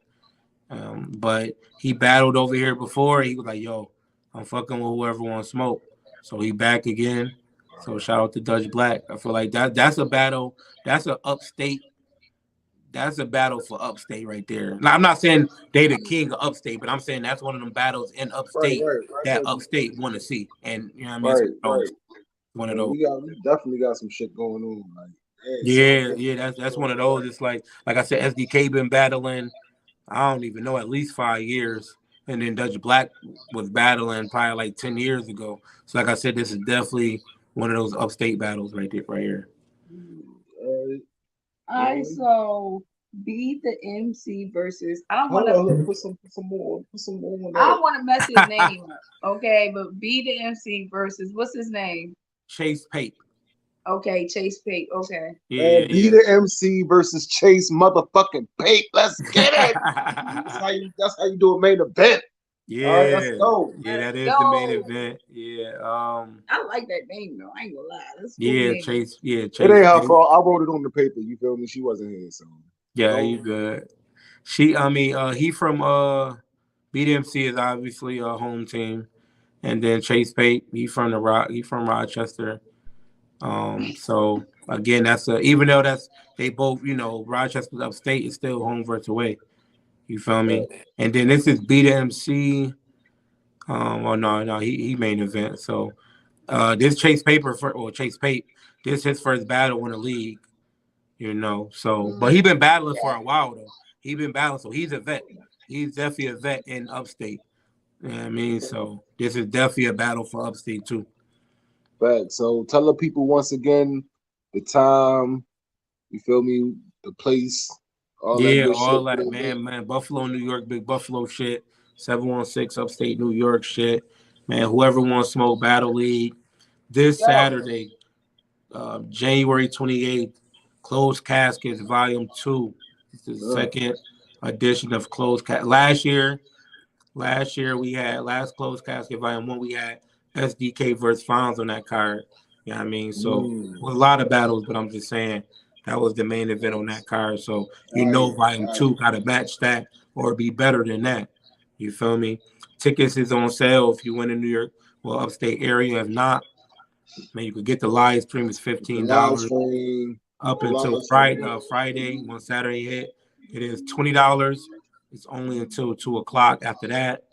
But he battled over here before. He was like, "Yo, I'm fucking with whoever wants smoke." So he back again. So shout out to Dutch Black. I feel like that's a battle. That's a upstate. That's a battle for upstate right there. Now, I'm not saying they the king of upstate, but I'm saying that's one of them battles in Right, upstate right, that upstate want to see. And you know what I mean? right, So right. one of And those. we definitely got some shit going on. Like, yeah, so Yeah, yeah, that's one of those. It's like I said, SDK been battling. I don't even know, at least 5 years. And then Dutch Black was battling probably like 10 years ago. So like I said, this is definitely one of those upstate battles right there, right here. uh, All right, so be the MC versus. I don't want hold to. on, put some more on I that. don't want to mess his name up. Okay, but be the MC versus what's his name? Chase Pape. Okay, Chase Pig. Okay. Yeah, And be yeah. the MC versus Chase motherfucking Pate. Let's get it. That's how you do a main event. All right, let's Yeah, go. yeah, Let's that is the main go. event. Yeah, I like that name though. I ain't gonna lie. That's a cool yeah, name. Chase, yeah, It Chase ain't her Pape. fault. I wrote it on the paper. You feel me? She wasn't here, so Yeah, you don't. good. He from BDMC is obviously a home team. And then Chase Pate, he from Rochester. So again, that's even though that's they both, Rochester's upstate is still home versus away. You feel me? And then this is BDMC. Oh no, he main event. So this Chase Pate, this his first battle in the league. So but he been battling for a while though. He been battling, so he's a vet. He's definitely a vet in upstate. You know what I mean? So this is definitely a battle for upstate too. But so tell the people once again the time. You feel me? The place, all that Yeah, good shit all for that, the event. man. Buffalo, New York, big Buffalo shit. 716 upstate New York shit. Man, whoever wants smoke battle league this Yo, Saturday, January 28th, Closed Caskets Volume 2. It's the Uh, second edition of Closed Casket. Last year we had last Closed Casket Volume 1, we had SDK versus Fonz on that card. You know what I mean? So it mm, was a lot of battles, but I'm just saying that was the main event on that card. So all Volume right, 2 gotta match that or be better than that. You feel me? Tickets is on sale if you win in New York, well, upstate area. If not, man, you could get the live stream. It's the live $15 stream, up the until live stream. Friday. When Saturday hit, it is $20. It's only until 2 o'clock. After that,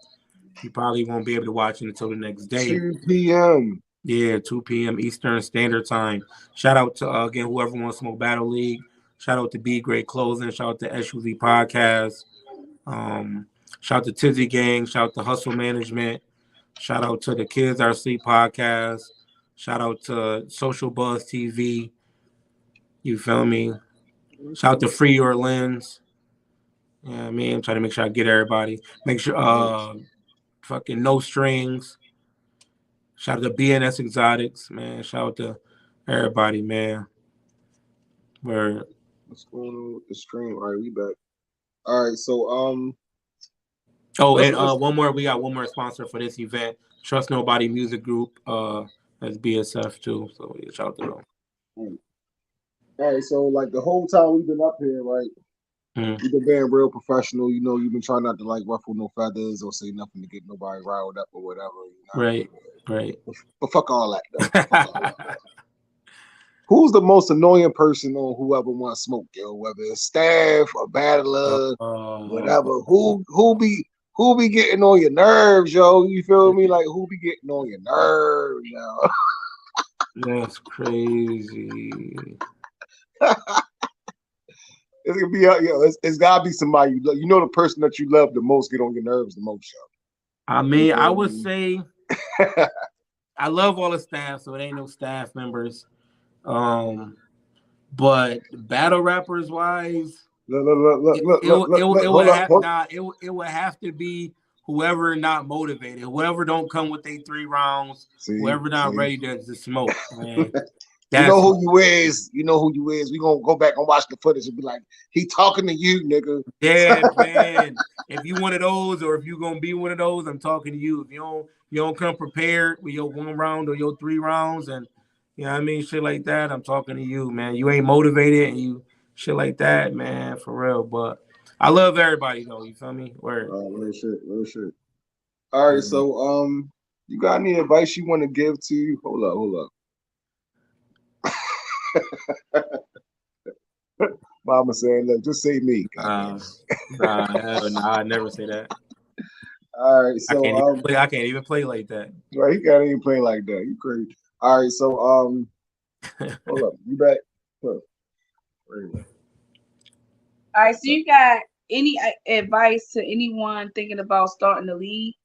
you probably won't be able to watch it until the next day. 2 p.m. Yeah, 2 p.m. Eastern Standard Time. Shout out to again whoever wants to smoke Battle League. Shout out to B Great Closing. Shout out to SUV Podcast. Um, Shout out to Tizzy Gang. Shout out to Hustle Management. Shout out to the Kids Are Sleep Podcast. Shout out to Social Buzz TV. You feel me? Shout out to Free Your Lens. Yeah, I mean, I'm trying to make sure I get everybody. Make sure fucking No Strings. Shout out to BNS Exotics, man. Shout out to everybody, man. Where What's going on with the stream? All right, we back. All right, so and let's we got one more sponsor for this event. Trust Nobody Music Group. That's BSF too. So yeah, shout out to them. all right. So like the whole time we've been up here, right? You've been being real professional. You know, you've been trying not to like ruffle no feathers or say nothing to get nobody riled up or whatever. You know? Right. But fuck all that though. Fuck all that. Who's the most annoying person on whoever wants smoke, yo? Whether it's staff, a battler, whatever. Who be getting on your nerves, yo? You feel me? Like who be getting on your nerves, yo? That's crazy. It's gonna be it's gotta be somebody you love. You know the person that you love the most get on your nerves the most, yo. I mean, I would say I love all the staff, so it ain't no staff members. But battle rappers wise, it would have to be whoever not motivated, whoever don't come with their 3 rounds, whoever not ready to smoke, man. You know That's who you is. You know who you is. We gonna go back and watch the footage and be like, he talking to you, nigga. yeah, man. If you one of those, or if you gonna be one of those, I'm talking to you. If you don't come prepared with your 1 round or your 3 rounds, and you know what I mean, shit like that, I'm talking to you, man. You ain't motivated and you shit like that, man, for real. But I love everybody though. You feel me? Word. Real shit, real shit. All right, so you got any advice you want to give to? Hold up. Mama saying, look, just say me. Uh, nah, I never say that. All right, so I can't even play like that. right, he can't even play like that. You crazy. All right, so hold up, you back? Look, All right, so you got any advice to anyone thinking about starting the league?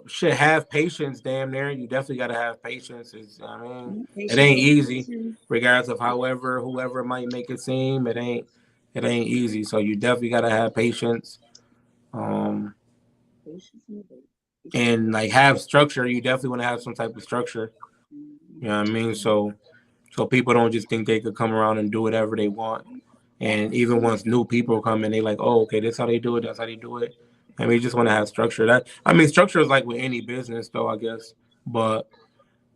Should have patience, damn near. You definitely gotta have patience. I mean, it Patience ain't is easy, virtue. regardless of whoever might make it seem. It ain't easy. So you definitely gotta have patience. Um, and like have structure. You definitely want to have some type of structure. You know what I mean? So people don't just think they could come around and do whatever they want. And even once new people come in, they like, oh, okay, that's how they do it. That's how they do it. I mean, you just want to have structure. Structure is like with any business, though, I guess. But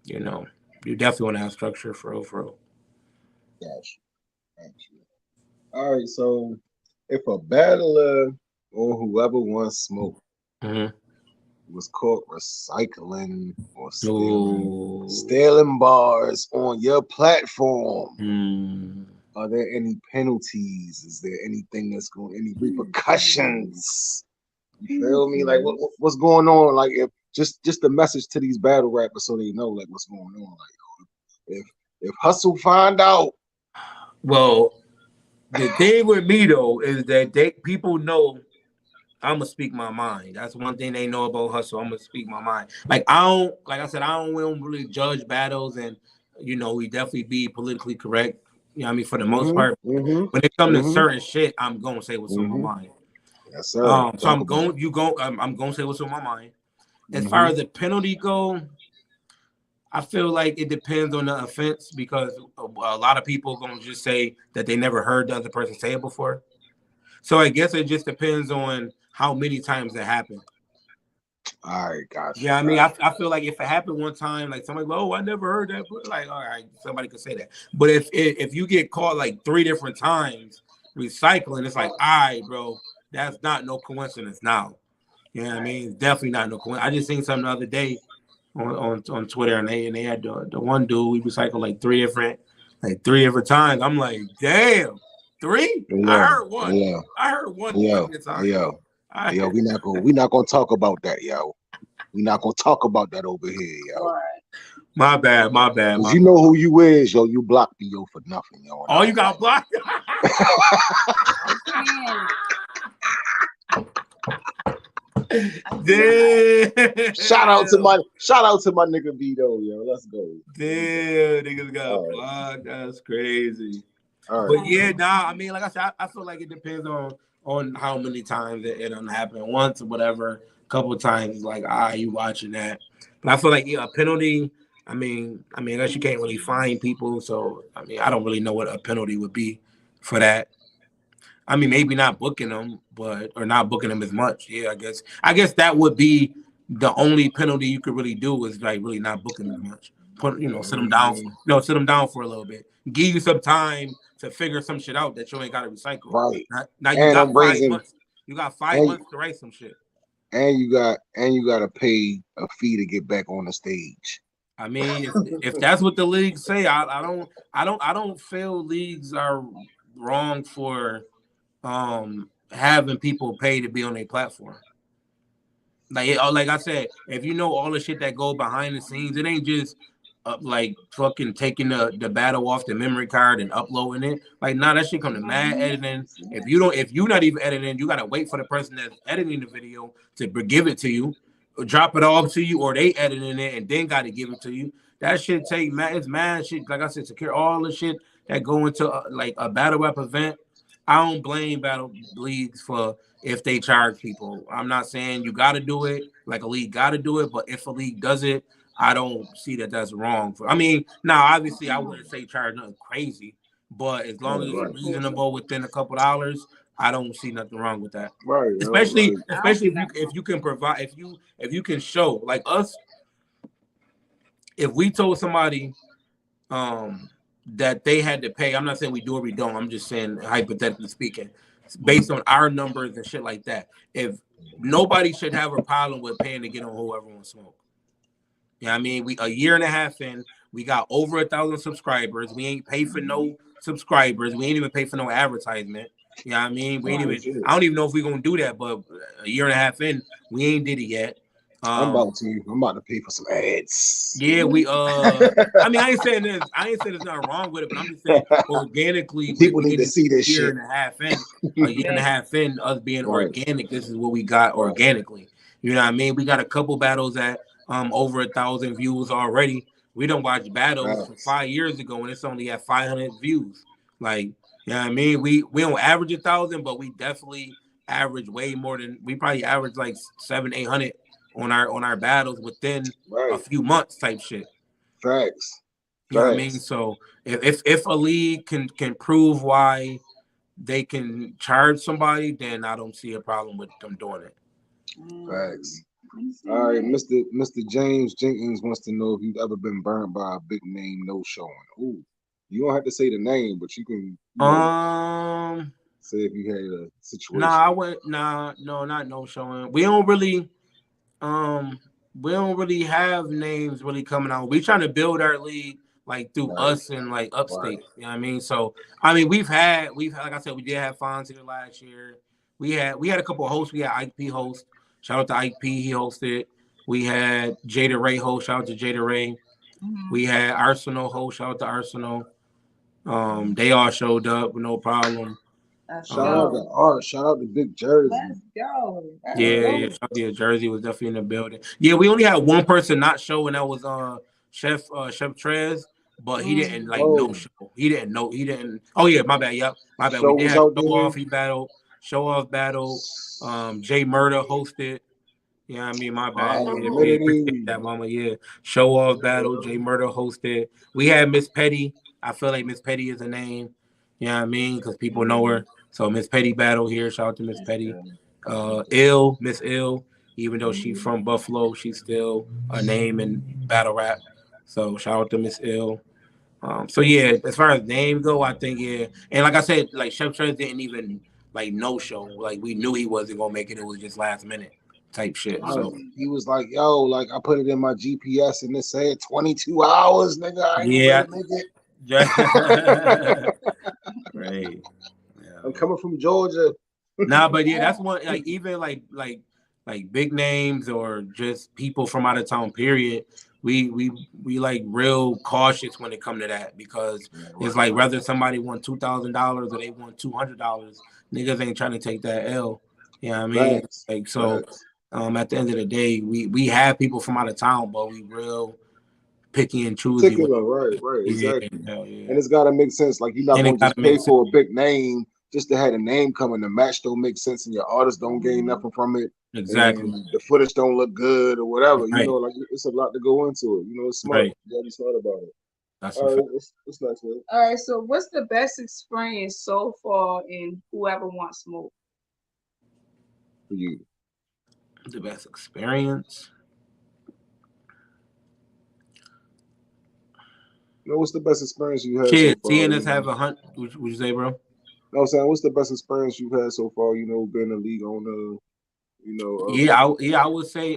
you know, you definitely want to have structure for real, for real. gotcha, gotcha. All right, so if a battler or whoever wants smoke Mm-hmm. was caught recycling or Ooh. stealing bars on your platform, Mm. are there any penalties? Is there anything that's going, any repercussions? You feel me? Like what's going on? Like if just a message to these battle rappers so they know like what's going on. Like if Hussle find out, Well, the thing with me though is that people know I'm gonna speak my mind. That's one thing they know about Hustle. I'm gonna speak my mind. Like I don't, like I said, we don't really judge battles, and we definitely be politically correct. You know what I mean, for the most mm-hmm, part. mm-hmm, When it comes to mm-hmm, certain shit, I'm gonna say what's on my mm-hmm. mind. Yes, sir. So Talk about I'm gonna say what's on my mind. it. As far Mm-hmm. as the penalty go, I feel like it depends on the offense because a lot of people gonna just say that they never heard the other person say it before. So I guess it just depends on how many times it happened. All right, got you, Yeah, I mean, got I feel like if it happened one time, like somebody, oh, I never heard that. But like, all right, somebody could say that. But if you get caught like 3 different times recycling, it's like, all right, bro, that's not no coincidence now. You know what I mean? It's definitely not no coincidence. I just seen something the other day on Twitter, and they had the one dude we recycled like three different times. I'm like, damn, three? you. I Yo, heard one. yo, I heard one yo, plenty of times. yo, I yo. heard, We not gonna talk about that, yo. We not gonna talk about that over here, yo. Right. my bad, my bad, Cause my you know who you is, yo. You blocked me, yo, for nothing, yo. And I Oh, you don't got blocked? I can't. Damn. shout out to my nigga Vito, yo. Let's go. Damn, niggas got All right, blocked. That's crazy. all right. But yeah, nah, I mean, like I said, I feel like it depends on how many times it done happen. Once or whatever, a couple of times, it's like, you watching that. But I feel like a penalty. I guess you can't really find people, so I mean, I don't really know what a penalty would be for that. I mean, maybe not booking them, or not booking them as much. Yeah, I guess that would be the only penalty you could really do is like really not booking as much. Sit them down. Sit them down for a little bit. Give you some time to figure some shit out that you ain't got to recycle. Right. Now you And got I'm 5 months. You got five and months to write some shit. you gotta pay a fee to get back on the stage. I mean, if that's what the leagues say, I don't feel leagues are wrong for having people pay to be on a platform. Like I said, if you know all the shit that go behind the scenes, it ain't just like fucking taking the battle off the memory card and uploading it. Like, nah, that shit come to mad editing. If you're not even editing, you gotta wait for the person that's editing the video to give it to you, or drop it off to you, or they editing it and then gotta give it to you. That shit take mad. It's mad shit. Like I said, secure all the shit that go into like a battle rap event. I don't blame battle leagues for if they charge people. I'm not saying you got to do it, like a league got to do it, but if a league does it, I don't see that that's wrong. I mean, now obviously I wouldn't say charge nothing crazy, but as long as it's reasonable within a couple dollars, I don't see nothing wrong with that. Right, Especially like especially if you can provide if you can show like us, if we told somebody that they had to pay, I'm not saying we do or we don't. I'm just saying hypothetically speaking, based on our numbers and shit like that. If nobody should have a problem with paying to get on whoever wants smoke. Yeah, I mean, we a year and a half in, we got over 1,000 subscribers. We ain't paid for no subscribers. We ain't even paid for no advertisement. Yeah, I mean, we ain't even. I don't even know if we're gonna do that, but a year and a half in, we ain't did it yet. I'm about to pay for some ads. Yeah, we I mean, I ain't saying there's nothing wrong with it, but I'm just saying organically with People need to being see this a year shit. and a half in, a year and a half in, us being Right. organic, this is what we got organically. You know what I mean? We got a couple battles at over 1,000 views already. We don't watch battles from 5 years ago and it's only at 500 views. Like, you know what I mean? We don't average 1,000, but we definitely average way more than we probably average like 700-800 on our battles within a few months type shit. Facts. You know what I mean? So if a league can prove why they can charge somebody, then I don't see a problem with them doing it. Facts. All right, Mr. James Jenkins wants to know if you've ever been burned by a big name no showing. Ooh, you don't have to say the name, but you can say if you had a situation. No, not no showing. We don't really have names really coming out. We trying to build our league like through us and like upstate. You know what I mean? So I mean we've had like I said, we did have Fonz here last year. We had a couple of hosts. We had Ike P host. Shout out to Ike P. He hosted. We had Jada Ray host. Shout out to Jada Ray. We had Arsenal host. Shout out to Arsenal. They all showed up with no problem. Shout out to Art. Shout out to Big Jersey. Let's go. Yeah. Jersey was definitely in the building. Yeah, we only had one person not show, and that was Chef Trez, but he didn't no show. He didn't. Oh yeah, my bad. Yep, my bad. We did have show off. He battled. Show off battle. Jay Murder hosted. Yeah, I mean, my bad. Yeah, appreciate that, mama. Yeah, show off battle. Jay Murder hosted. We had Miss Petty. I feel like Miss Petty is a name. You know what I mean? Because people know her. So Miss Petty battle here. Shout out to Miss Petty. Miss Ill. Even though she's from Buffalo, she's still a name in battle rap. So shout out to Miss Ill. So yeah, as far as name go, I think and like I said, like Chef Trez didn't even like no show. Like we knew he wasn't gonna make it. It was just last minute type shit. So he was like, "Yo, like I put it in my GPS and it said 22 hours, nigga. I ain't gonna make it." Right. Yeah. I'm coming from Georgia. But yeah, that's one. Like even like big names or just people from out of town. Period. We like real cautious when it come to that because it's like whether somebody won $2,000 or they won $200, niggas ain't trying to take that L. You know what I mean? Like so. At the end of the day, we have people from out of town, but we real picky and choosy. Right, exactly. Yeah. And it's got to make sense. Like you're not going to just pay for a big name just to have a name coming. The match don't make sense, and your artist don't gain nothing from it. Exactly. The footage don't look good or whatever. Right. You know, like it's a lot to go into it. You know, it's smart. Right. You got to be smart about it. That's all right. What's next, man? All right. So, what's the best experience so far in whoever wants smoke? For you. The best experience. What's the best experience you had? Shit, so seeing us have a hunt. Would you say, bro? No, I'm saying, what's the best experience you've had so far? You know, being a league owner. I would say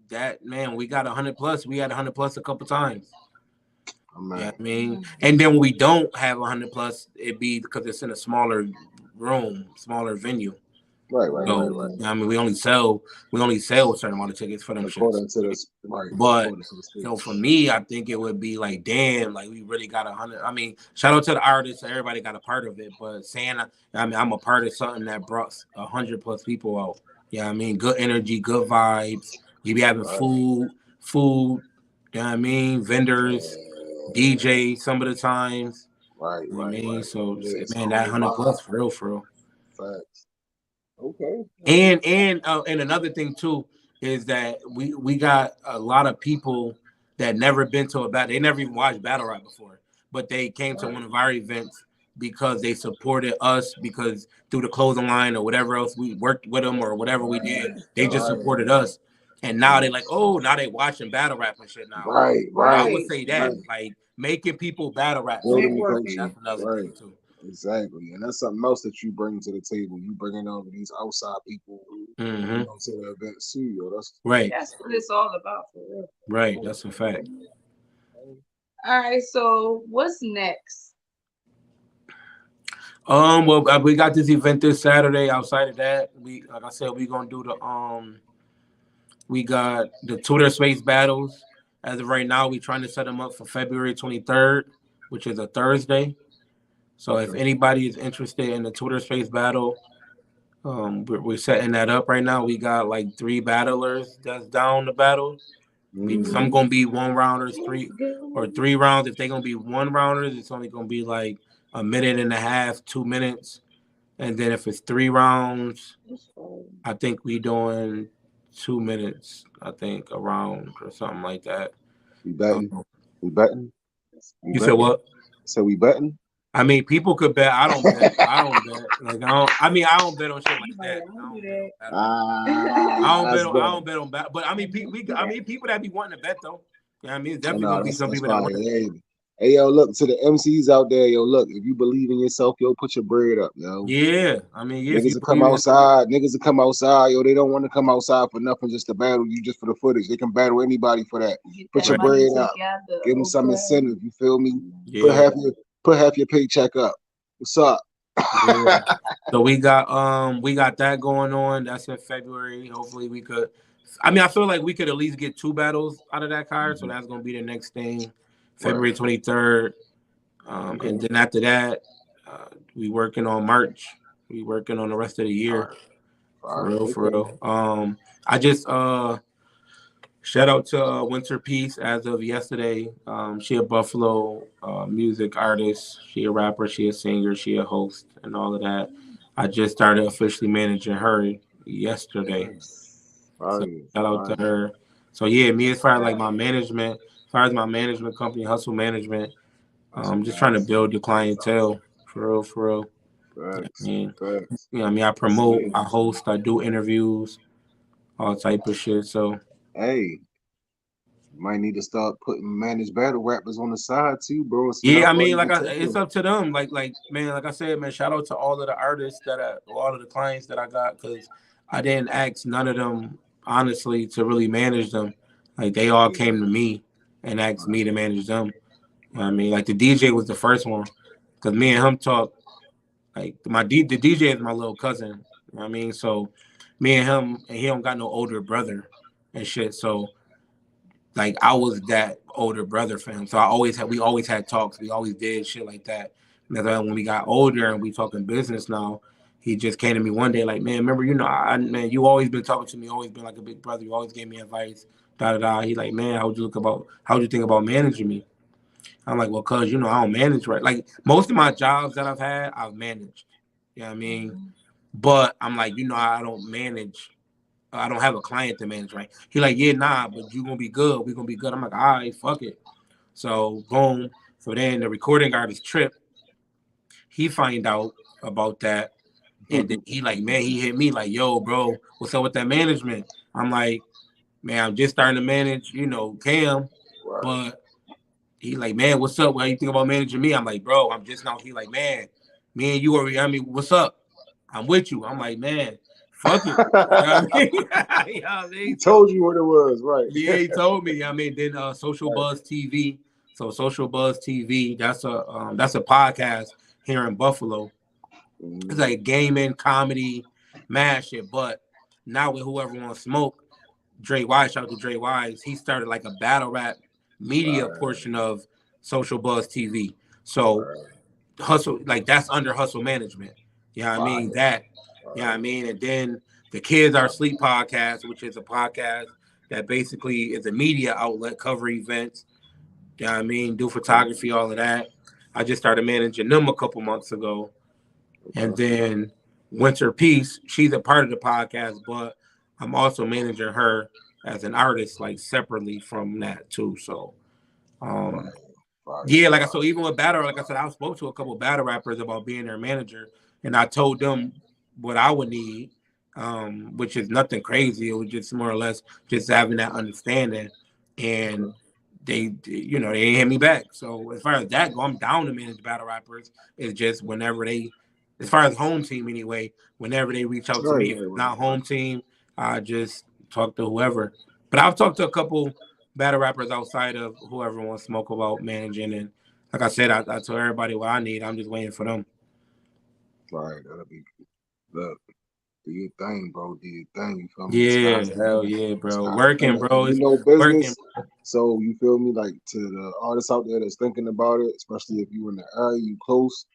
that man, we got 100 plus. We had 100 plus a couple times. Yeah, I mean, and then when we don't have 100 plus, it'd be because it's in a smaller room, smaller venue. Right. I mean, we only sell a certain amount of tickets for them shits. But for me, I think it would be like, damn, like we really got 100. I mean, shout out to the artists, everybody got a part of it. But saying, I mean, I'm a part of something that brought 100 plus people out. Yeah, I mean, good energy, good vibes. We be having food. You know what I mean? Vendors, DJ some of the times. Right. I mean, so man, that 100 plus for real. Facts. Okay. And another thing too, is that we got a lot of people that never been to a battle. They never even watched battle rap before, but they came to one of our events because they supported us because through the clothing line or whatever else we worked with them or whatever we did, they just supported us. And now they like, oh, now they watching battle rap and shit now. Right, So I right, would say that right. like making people battle rap Building the fans. culture. That's another Right. thing too. Exactly. And that's something else that you bring to the table. You bringing over these outside people, Mm-hmm. to the event too, yo. Right, That's what it's all about for real. right. That's a fact. All right, so what's next? Well, we got this event this Saturday. Outside of that, like I said, we gonna do we got the Twitter Space battles. As of right now, we trying to set them up for February 23rd, which is a Thursday. So if Okay. anybody is interested in the Twitter Space battle, we're setting that up right now. We got like 3 battlers that's down to battle. Some Mm-hmm. gonna be 1 rounders, 3 rounds. If they're gonna be 1 rounders, it's only gonna be like a minute and a half, 2 minutes. And then if it's 3 rounds, I think we doing 2 minutes. I think a round or something like that. We betting. We betting. We You said betting. what? So we betting. I mean, people could bet. I don't bet. I don't bet. Like I don't. I mean, I don't bet on shit like that. I don't bet on battle rap. That's I better. don't bet on battle. But I mean, I mean, people that be wanting to bet though. Yeah, I mean, it's Oh, definitely no, gonna be some that's people that fine. want to bet. Hey, hey, yo, look to the MCs out there, yo. Look, if you believe in yourself, yo, put your bread up, yo. Yeah, I mean, yeah. If Niggas you will come believe in, outside. Niggas will come outside, yo. They don't want to come outside for nothing, just to battle you, just for the footage. They can battle anybody for that. Put your right. bread up. Give them some incentive. You feel me? Put Yeah, half your put half your paycheck up. What's up? yeah. So we got that going on. That's in February. Hopefully we could. I mean, I feel like we could at least get 2 battles out of that card. So that's gonna be the next thing, Right. February 23rd. Okay. And then after that, we working on March. We working on the rest of the All year. right. All For right. real, for Okay. real. I just shout out to Winter Peace as of yesterday. She a Buffalo music artist. She a rapper. She a singer. She a host and all of that. I just started officially managing her yesterday. So Fire. shout out to Fire. her. So yeah, me as far as like my management, as far as my management company, Hussle Management, just trying to build the clientele for real, for real. Yeah, I Facts. mean, Facts. I mean, I That's promote, it. I host, I do interviews, all type of shit. So Hey, might need to start putting managed battle rappers on the side too, bro. See how yeah, I far mean, you like can take it's them. up to them. Like man, like I said, man, shout out to all of the artists all of the clients that I got, because I didn't ask none of them honestly to really manage them. Like they all Yeah. came to me and asked Right. me to manage them. You know what I Right. mean, like the DJ was the first one, because me and him talk. Like the DJ is my little cousin. You know what I mean, so me and him, and he don't got no older brother and shit. So like I was that older brother for him. So we always had talks. We always did shit like that. And that's why when we got older and we talking business now, he just came to me one day like, man, remember, man, you always been talking to me, always been like a big brother. You always gave me advice. Da da da. He like, man, how would you think about managing me? I'm like, well, cause I don't manage right. Like most of my jobs that I've had, I've managed. You know what I mean? But I'm like, I don't manage. I don't have a client to manage, right? He like, yeah, nah, but you gonna be good. We gonna be good. I'm like, all right, fuck it. So boom. So then the recording artist Trip, he find out about that, and then he like, man, he hit me like, yo, bro, what's up with that management? I'm like, man, I'm just starting to manage, Cam, Right. but he like, man, what's up? What do you think about managing me? I'm like, bro, I'm just now. He like, man, me and you are. I mean, what's up? I'm with you. I'm like, man, fuck it. You know what I mean? You know what I He mean? So told you what it was, right? yeah, he told me. I mean, then Social Right. Buzz TV. So Social Buzz TV, that's a podcast here in Buffalo. It's Mhm. like gaming, comedy, mad shit. But now with whoever wants to smoke, Dre Wise, shout out to Dre Wise, he started like a battle rap media Right. portion of Social Buzz TV. So Right. Hustle, like that's under Hustle Management. You know what I mean? Fire. That, you know what I Fire. mean? And then the Kids Are Sleep podcast, which is a podcast that basically is a media outlet, cover events. You know what I mean? Do Okay. photography, all of that. I just started managing them a couple months ago. And Okay. then Winter Peace, she's a part of the podcast, but I'm also managing her as an artist, like separately from that too. So Right. um Fire, yeah, like I fire, so even with battle, like I said, I spoke to a couple of battle rappers about being their manager, and I told them what I would need, which is nothing crazy. It was just more or less just having that understanding, and they ain't hit me back. So as far as that go, I'm down to manage battle rappers. It's just whenever they, as far as home team anyway, whenever they reach out to right, me, if right, it's right, not right. home team, I just talk to whoever. But I've talked to a couple battle rappers outside of whoever wants to smoke about managing. And like I said, I told everybody what I need. I'm just waiting for them. Right, that'll be look. Do your thing, bro. Do your thing. You feel me? The Yeah, sky's the hell limit. yeah, The bro. sky's the Working, limit. And bro. you It's know working. business. So you feel me? Like to the artists out there that's thinking about it, especially if you in the area, you close.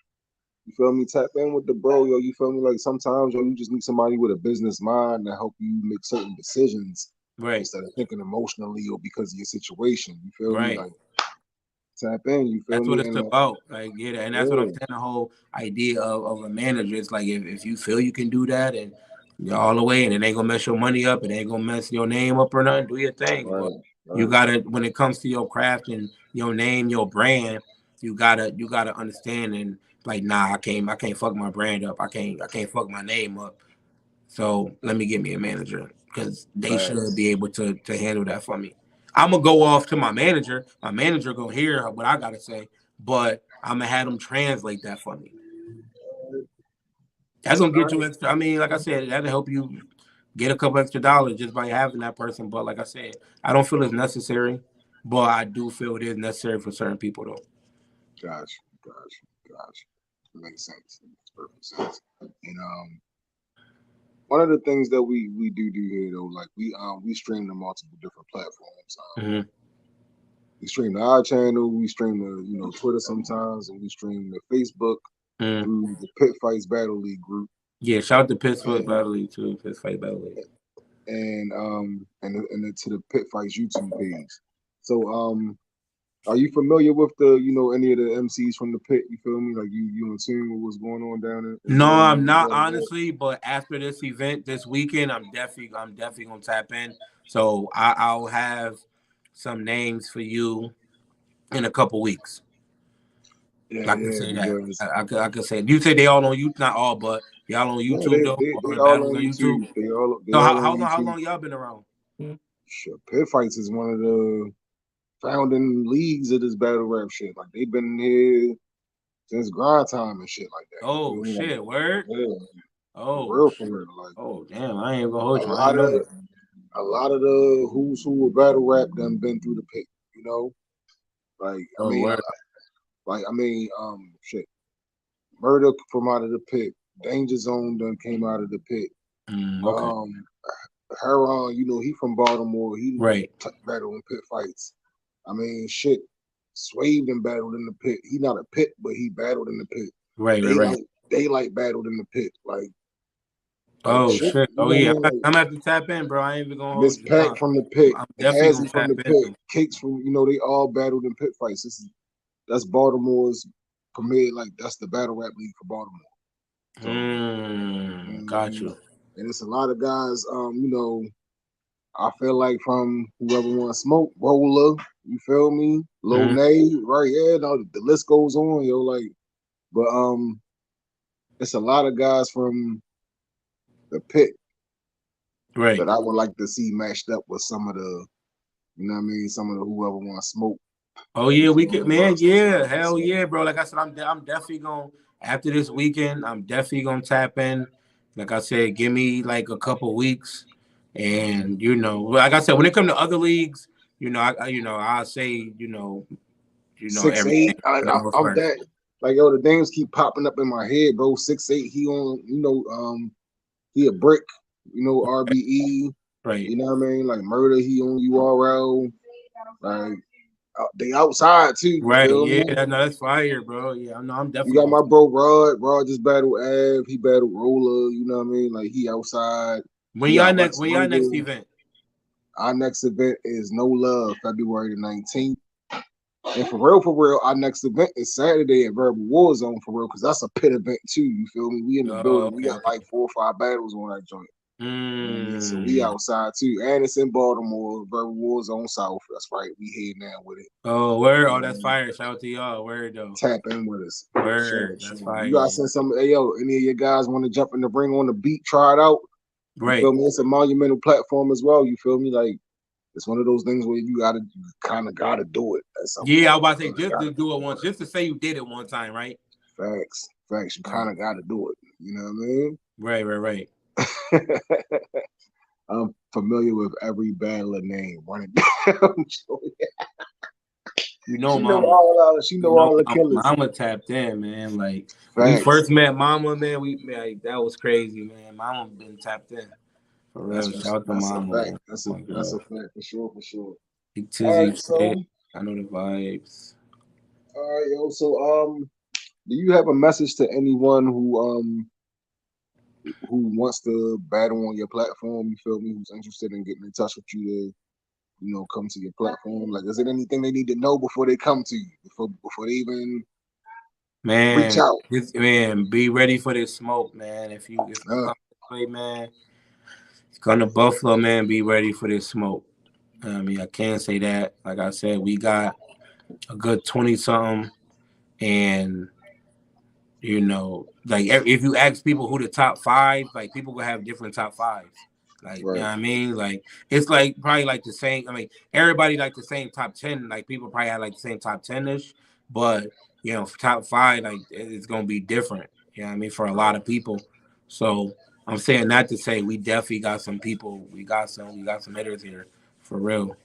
You feel me? Tap in with the bro, yo. You feel me? Like sometimes, yo, you just need somebody with a business mind to help you make certain decisions Right, instead of thinking emotionally or because of your situation. You feel me? right. Like tap in. You feel That's what me? it's And about. Like, yeah, and that's what I'm yeah, saying. The whole idea of a manager. It's like if you feel you can do that and you're all the way, and it ain't gonna mess your money up, it ain't gonna mess your name up or nothing. Do your thing, but right, you right, gotta when it comes to your craft and your name, your brand, you gotta understand and like, nah, I can't fuck my brand up. I can't fuck my name up. So let me get me a manager because they should facts. be able to handle that for me. I'm gonna go off to my manager. My manager gonna hear what I gotta say, but I'm gonna have them translate that for me. That's gonna All get you right, extra. I mean, like I said, that'll help you get a couple extra dollars just by having that person. But like I said, I don't feel it's necessary, but I do feel it is necessary for certain people though. gotcha, gotcha. Makes sense. Makes perfect sense. And one of the things that we do here though, like we stream to multiple different platforms. Hmm. We stream to our channel, we stream to Twitter sometimes, and we stream to Facebook Mm. through the Pit Fights Battle League group, Yeah, shout out to Pittsburgh and Battle League too. Pitts Fight Battle League. to the Pit Fights YouTube page. So are you familiar with the any of the MCs from the pit? You feel me? Like you in tune with what's going on down in No, Baltimore? I'm not honestly, but after this event this weekend, I'm definitely gonna tap in. So I'll have some names for you in a couple weeks. Yeah, I can yeah, say that. because I can say. You say they all on you, not all, but y'all on no, YouTube though, they or they the all battles on on YouTube. YouTube. They So all how, on how long how YouTube. long y'all been around? Shit, Pit Fights is one of the founding leagues of this battle rap shit. Like they've been here since grind time and shit like that. You Oh feel me? Like, shit, word. yeah, Oh for real. Like oh damn, I ain't gonna a hold you. I lot ain't know of that. a lot of the who's who of battle rap done been through the pit. You know, like Oh word. shit. Murder from out of the pit. Danger Zone done came out of the pit. Okay. Um, Heron, he from Baltimore. He Right. battled in pit fights. I mean, shit. Swave and battled in the pit. He not a pit, but he battled in the pit. Right. Right. Right. Daylight battled in the pit. Like Oh shit. shit. You Oh know what yeah. I mean? I'm Like gonna have to tap in, bro. I ain't even gonna Miss hold you. Pack Nah, from the pit, I'm definitely gonna Hazzy from tap the in. pit, Cakes from they all battled in pit fights. That's Baltimore's premier. Like that's the battle rap league for Baltimore. So Got mhm. you. And it's a lot of guys. I feel like from whoever wants smoke, Roller, you feel me? Lil Hmm. Nay, right? Yeah, no, the list goes on, yo. Like, but it's a lot of guys from the pit Right. that I would like to see matched up with some of the, some of the whoever wants smoke. Oh You yeah, we feel could, me? man. Yeah, hell So, yeah, bro. Like I said, I'm definitely gonna after this weekend. I'm definitely gonna tap in. Like I said, give me like a couple weeks, and like I said, when it comes to other leagues, I'll say, six eight. everything for the most I'm part. that. Like yo, the names keep popping up in my head, bro. 6'8". He on, he a brick. RBE. Right. You know what I mean? Like murder. He on URL. Like they outside too. You Right. feel Yeah. me? No, that's fire, bro. Yeah. No, I'm You definitely got gonna. my bro Rod. Rod just battled Av. He battled Roller. You know what I mean? Like he outside. When He y'all got next? Lex When y'all next Luger. event? Our next event is No Love, February the 19th. And for real, our next event is Saturday at Verbal War Zone for real, because that's a pit event too. You feel me? We in the building. We Okay. got Okay. like 4 or 5 battles on that joint. So we outside too, and it's in Baltimore, very war zone south. That's right, we here now with it. Oh, word! Oh, that's fire! Shout out to y'all. Word though. Tap in with us. Word. That's fire. You gotta send some. Hey yo, any of your guys want to jump in the ring on the beat, try it out. You Right. feel me? It's a monumental platform as well. You feel me? Like it's one of those things where you kind of gotta do it at some point. Yeah, I was about to say just to do it once, just to say you did it one time, right? Facts. You kind of gotta do it. You know what I mean? Right. I'm familiar with every battler name. Running down. You know, she Mama. She know all the killers. Mama tapped in, man. Like when we first met Mama, man, that was crazy, man. Mama been tapped in. For real. Shout out to Mama. That's a fact for sure. Big Tizzy, so I know the vibes. All right, yo. So do you have a message to anyone who wants to battle on your platform? You feel me? Who's interested in getting in touch with you to, come to your platform? Like, is it anything they need to know before they come to you? Before they even reach out? Man, be ready for this smoke, man. If you come this way, man, come to Buffalo, man. Be ready for this smoke. I mean, I can't say that. Like I said, we got a good 20-something, and like if you ask people who the top 5, like people will have different top 5s. Like, you know what I mean? Like it's like probably like the same. I mean, everybody like the same top 10. Like people probably have like the same top 10ish, but for top 5, like it's gonna be different. You know what I mean? For a lot of people. So I'm saying that to say we definitely got some people. We got some hitters here for real.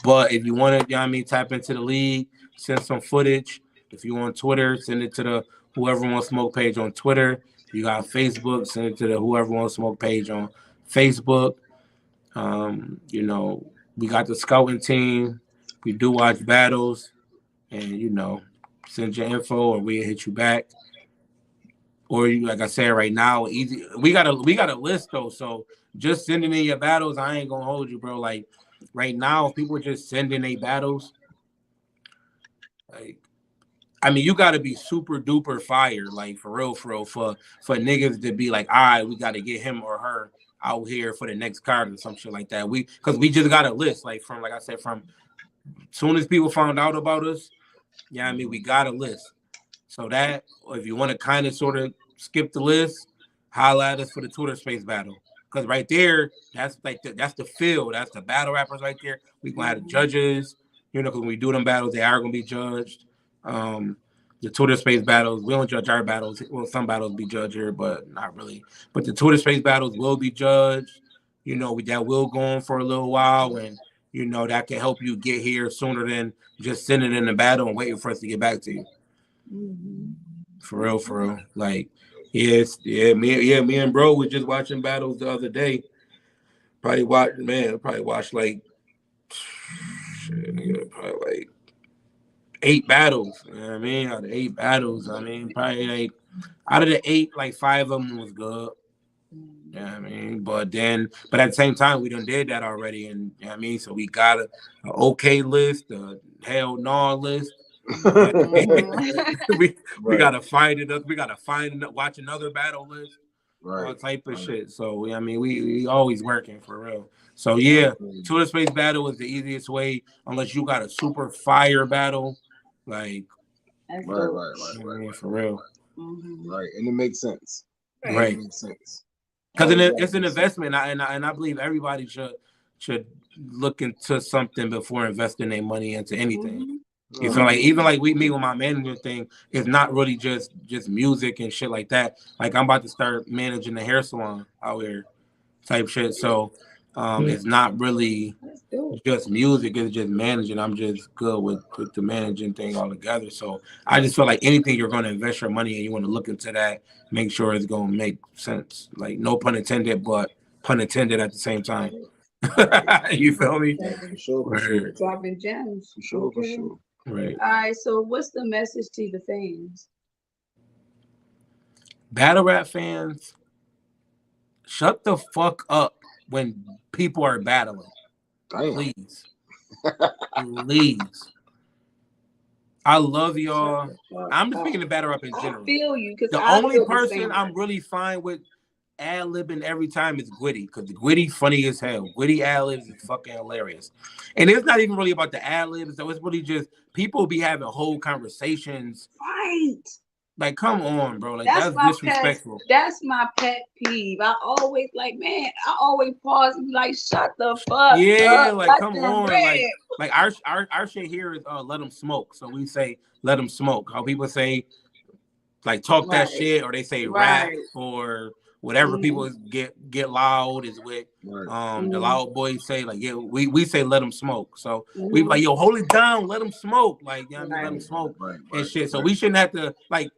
But if you want to, tap into the league, send some footage. If you on Twitter, send it to the Whoever Wants Smoke page on Twitter. If you got Facebook, send it to the Whoever Wants Smoke page on Facebook. We got the scouting team. We do watch battles, and send your info or we'll hit you back. Or like I said, right now, easy. We got a list though, so just sending in your battles. I ain't gonna hold you, bro. Like right now, if people just send in their battles, like I mean, you got to be super duper fire, like for real, for niggas to be like, all right, we got to get him or her out here for the next card or some shit like that. Because we just got a list, like I said, from soon as people found out about us, we got a list. So that, if you want to kind of sort of skip the list, holla at us for the Twitter space battle. Because right there, that's like that's the field, that's the battle rappers right there. We gonna have the judges, because when we do them battles, they are gonna be judged. The Twitter space battles, we don't judge our battles. Well, some battles be judged here, but not really. But the Twitter space battles will be judged. That will go on for a little while, and that can help you get here sooner than just sending in the battle and waiting for us to get back to you. For real. Like, me and bro was just watching battles the other day. Probably watched like probably like 8 battles. You know what I mean? Out of 8 battles, probably like out of the 8, like 5 of them was good. You know what I mean? But at the same time, we done did that already, and you know what I mean? So we got an okay list, a hell no list. we gotta find it. We gotta watch another battle list, all type of shit. So we always working for real. So Twitter space battle is the easiest way, unless you got a super fire battle, like right, for real. Right, and it makes sense. Right, it makes sense. Because it's an investment, and I believe everybody should look into something before investing their money into anything. You feel like even like me with my management thing, it's not really just music and shit like that. Like I'm about to start managing the hair salon out here, type shit. So it's not really just music; it's just managing. I'm just good with the managing thing altogether. So I just feel like anything you're going to invest your money in, you want to look into that, make sure it's going to make sense. Like no pun intended, but pun intended at the same time. You feel me? For sure. Dropping gems. For sure. Right. All right. So, what's the message to the fans? Battle rap fans, shut the fuck up when people are battling. Damn. Please. Please. I love y'all. I'm just speaking to battle rap in general. I feel you. The only person I'm really fine with ad-libbing every time is Gwitty, because Gwitty funny as hell. Gwitty ad-libs is fucking hilarious. And it's not even really about the ad-libs, so it's really just people be having whole conversations. Right. Like, come on, bro. Like, that's disrespectful. That's my pet peeve. I always I always pause and be like, shut the fuck Yeah, up. like, Let come them on. rap. Like our shit here is let them smoke. So we say let them smoke. How people say like talk that shit, or they say rap, or whatever people get loud is with the loud boys say, like, yeah, we say let them smoke. So we like, yo, hold it down, let them smoke, like, you know what I mean, let them smoke and shit. So we shouldn't have to, like,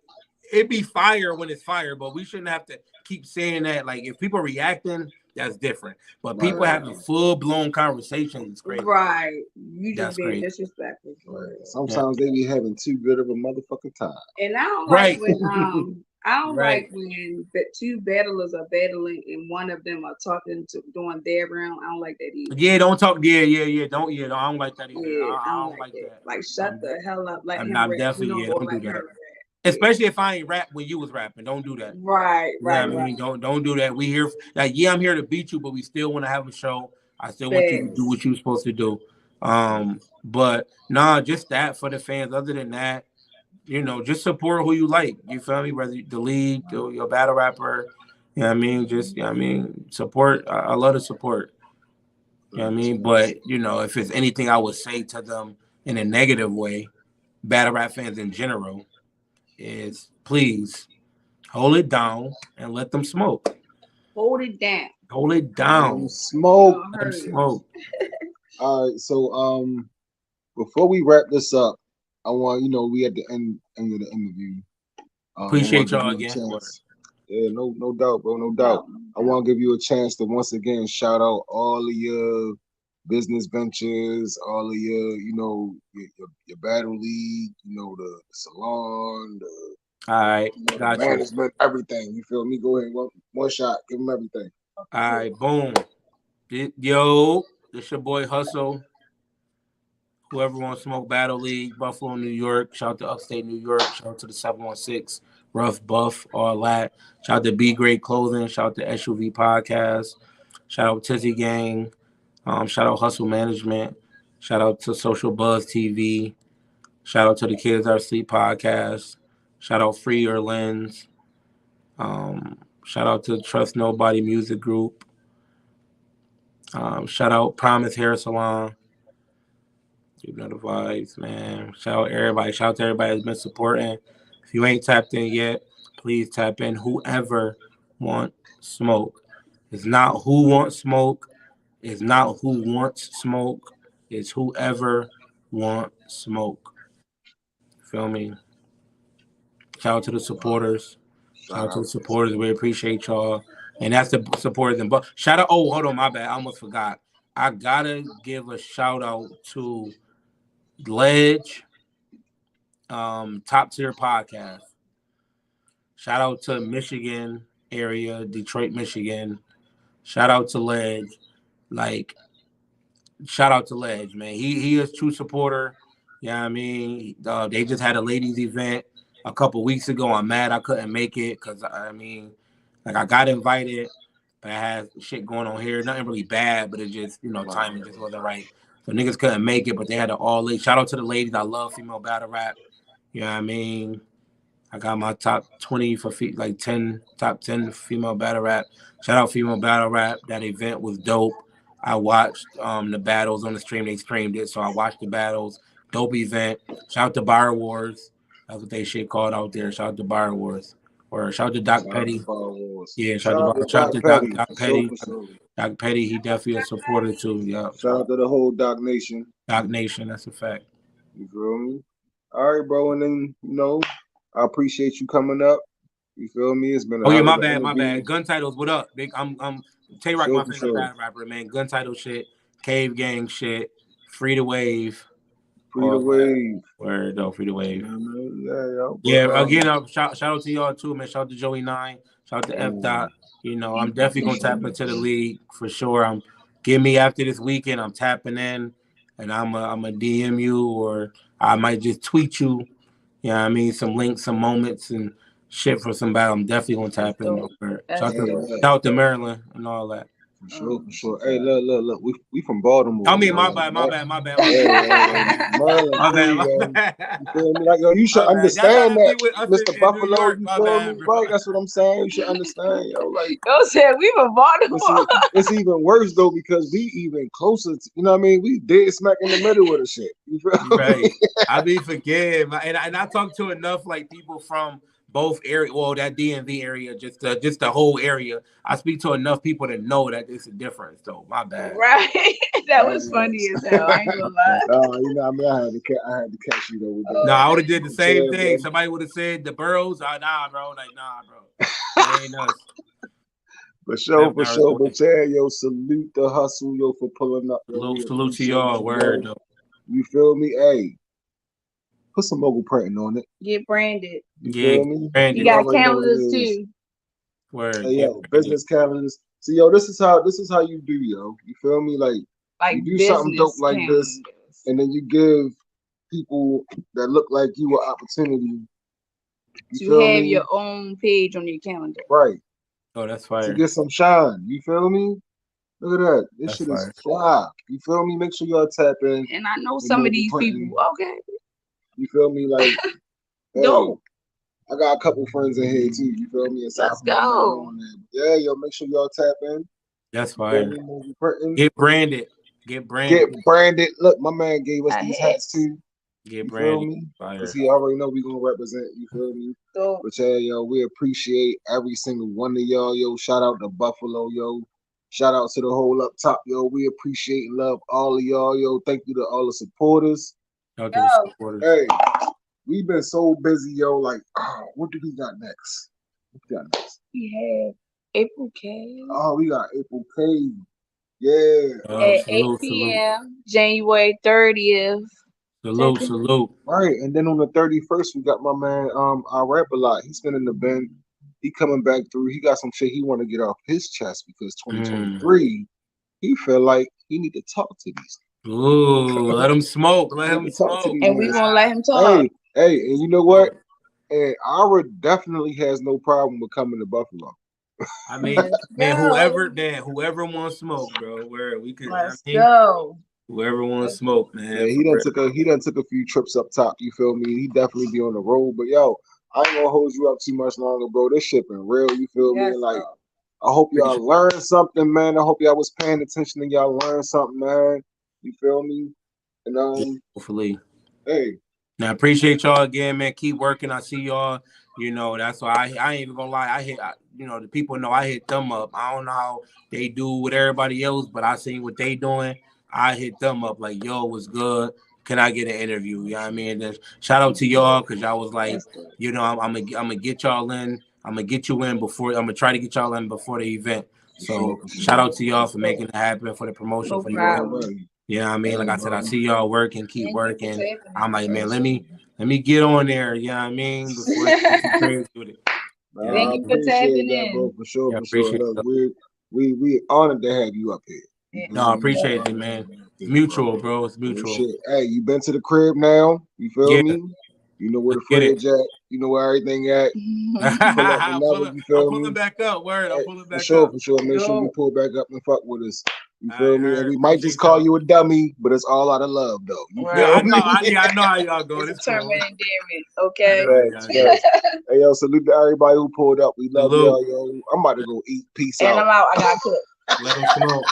it be fire when it's fire, but we shouldn't have to keep saying that. Like, if people are reacting, that's different. But people having full blown conversations is crazy. Right. You just being disrespectful. Sometimes they be having too good of a motherfucking time. And I don't like when I don't like when the two battlers are battling and one of them are talking to doing their round. I don't like that either. Yeah, don't talk. Yeah. I don't like that either. Yeah, I don't like that. Like, shut the hell up. Let him rap. Definitely don't do that. Especially if I ain't rap when you was rapping. Don't do that. Right. I mean, don't do that. We here, like, yeah, I'm here to beat you, but we still want to have a show. I still want you to do what you're supposed to do. But nah, just that for the fans. Other than that, you know, just support who you like. You feel me? Whether the league, your battle rapper, you know what I mean? Just, you know what I mean? Support. I love the support. You know what I mean? But, you know, if it's anything I would say to them in a negative way, battle rap fans in general, is please hold it down and let them smoke. Hold it down. Hold it down. Smoke. Let them smoke. All right. So before we wrap this up, I want, you know, we at the end of the interview. Appreciate y'all again. Yeah, no doubt, bro. No doubt. I want to give you a chance to once again shout out all of your business ventures, all of your, you know, your battle league, you know, the salon, all right, got management, everything. You feel me? Go ahead, one shot, give them everything. All right, boom. Yo, this your boy Hussle. Whoever wants to smoke Battle League, Buffalo, New York. Shout out to Upstate New York. Shout out to the 716, Rough Buff, all that. Shout out to Be Great Clothing. Shout out to SUV Podcast. Shout out Tizzy Gang. Shout out Hustle Management. Shout out to Social Buzz TV. Shout out to the Kids Are Asleep Podcast. Shout out Free Your Lens. Shout out to Trust Nobody Music Group. Shout out Promise Hair Salon. You know the vibes, man. Shout out everybody. Shout out to everybody that's been supporting. If you ain't tapped in yet, please tap in. Whoever wants smoke. It's not who wants smoke. It's not who wants smoke. It's whoever wants smoke. Feel me? Shout out to the supporters. Shout out to the supporters. We appreciate y'all. And that's the supporters. And shout out. Oh, hold on, my bad. I almost forgot. I gotta give a shout out to Ledge, Top Tier Podcast. Shout out to Michigan area, Detroit, Michigan. Shout out to Ledge. Like, shout out to Ledge, man. He is a true supporter. You know what I mean? They just had a ladies event a couple weeks ago. I'm mad I couldn't make it because, I mean, like, I got invited, but I had shit going on here. Nothing really bad, but it just, you know, timing just wasn't right. So niggas couldn't make it, but they had an all late. Shout out to the ladies. I love female battle rap. You know what I mean? I got my top 20 for like 10, top 10 female battle rap. Shout out female battle rap. That event was dope. I watched the battles on the stream. They streamed it, so I watched the battles. Dope event. Shout out to Bar Wars. That's what they shit called out there. Shout out to Bar Wars. Or shout out to Doc Petty. Yeah, shout out to Doc Petty. Doc Petty, he definitely a supporter too. Yeah. Shout out to the whole Doc Nation. Doc Nation, that's a fact. You feel me? All right, bro. And then, you know, I appreciate you coming up. You feel me? It's been my bad. Gun Titles, what up? Big I'm Tay Rock, my favorite battle rapper, man. Gun Title shit, Cave Gang shit, Free the Wave. Free the Wave. Word though, Free the Wave. Yeah, again, shout out to y'all too, man. Shout out to Joey 9. Shout out to F Dot. You know, I'm definitely gonna tap into the league for sure. Give me after this weekend. I'm tapping in, and I'm a DM you, or I might just tweet you. You know what I mean? Some links, some moments, and shit for some battle, I'm definitely gonna tap in. Shout out to Maryland and all that. For sure. Hey, look. We from Baltimore. I mean, my bad. Maryland My crew, yo. bad. You feel me? Like, yo, you should understand that, Mr. Buffalo. York, You feel me? bro. Right? That's what I'm saying. You should understand, yo. Like, yo said we from Baltimore. It's even worse though because we even closer. You know what I mean? We dead smack in the middle of the shit. You feel right? Me? I be forgetting, and I talk to enough like people from both area, well, that DMV area, just the whole area. I speak to enough people to know that it's a difference. So my bad. Right, that was funny as hell. I ain't gonna lie. You know, I mean, I had to catch you though. With that. No, I would have did the same thing. Bro. Somebody would have said the boroughs. Nah, bro. Like, nah, bro. That ain't us. For sure. But yeah, yo, salute the hustle, yo, for pulling up. Salute to y'all. Word, though. You feel me? Hey, put some mogul printing on it. Get branded. You feel me? Branded. You got calendars too. Word. Hey, yo, business calendars. See, yo, this is how you do, yo. You feel me? Like you do something dope like this, and then you give people that look like you an opportunity to have your own page on your calendar. Right. Oh, that's fire. To get some shine. You feel me? Look at that. This shit is fly. You feel me? Make sure y'all tap in. And I know some of these people. Okay. You feel me? Like, dope. I got a couple friends in here too. You feel me? Let's go. Yeah, yo, make sure y'all tap in. That's fire. Get branded. Get branded. Look, my man gave us these hats too. Get branded. Because he already know we gonna represent. You feel me? Dope. But yeah, yo, we appreciate every single one of y'all. Yo, shout out to Buffalo, yo. Shout out to the whole up top, yo. We appreciate and love all of y'all, yo. Thank you to all the supporters. Hey, we've been so busy, yo. Like, what do we got next? We have April K. Oh, we got April K. Yeah. At 8 p.m. January 30th. Salute. Right, and then on the 31st, we got my man, I rap a lot. He's been in the band. He coming back through. He got some shit he want to get off his chest because 2023, he feel like he need to talk to these. Ooh, let him smoke. Let him smoke. And we gonna let him talk. Hey, and you know what? And Ira definitely has no problem with coming to Buffalo. I mean, man, whoever wants smoke, bro. Where we could. Let's go. Whoever wants smoke, man. Yeah, he done took a few trips up top. You feel me? He definitely be on the road. But yo, I ain't gonna hold you up too much longer, bro. This shit been real. You feel me? Like, I hope y'all learned something, man. I hope y'all was paying attention and y'all learned something, man. You feel me? And hopefully. Hey. Now, I appreciate y'all again, man. Keep working. I see y'all. You know, that's why I ain't even gonna lie. The people know I hit them up. I don't know how they do with everybody else, but I seen what they doing. I hit them up like, yo, what's good? Can I get an interview? You know what I mean? Then shout out to y'all because y'all was like, you know, I'm gonna get y'all in. I'm gonna get you in before. I'm gonna try to get y'all in before the event. So shout out to y'all for making it happen, for the promotion. For the you know what I mean? Like I said, I see y'all working, keep working. I'm like, man, let me get on there. You know what I mean? Before it's crazy with it. Thank you for tapping in. Bro, for sure. Look, we honored to have you up here. No, I appreciate it, man. It's mutual, bro. It's mutual. Shit. Hey, you been to the crib now? You feel me? You know where the fridge at. You know where everything at. I'm pulling back up. Word, I'm pulling back up. For sure. Make sure you pull back up and fuck with us. You feel me? And we might just call you a dummy, but it's all out of love, though. You feel me? I know how y'all go. It's term and endearment, okay? Hey, yo, salute to everybody who pulled up. We love y'all, yo. I'm about to go eat. Peace out. And I'm out. I got to cook. Let them smoke.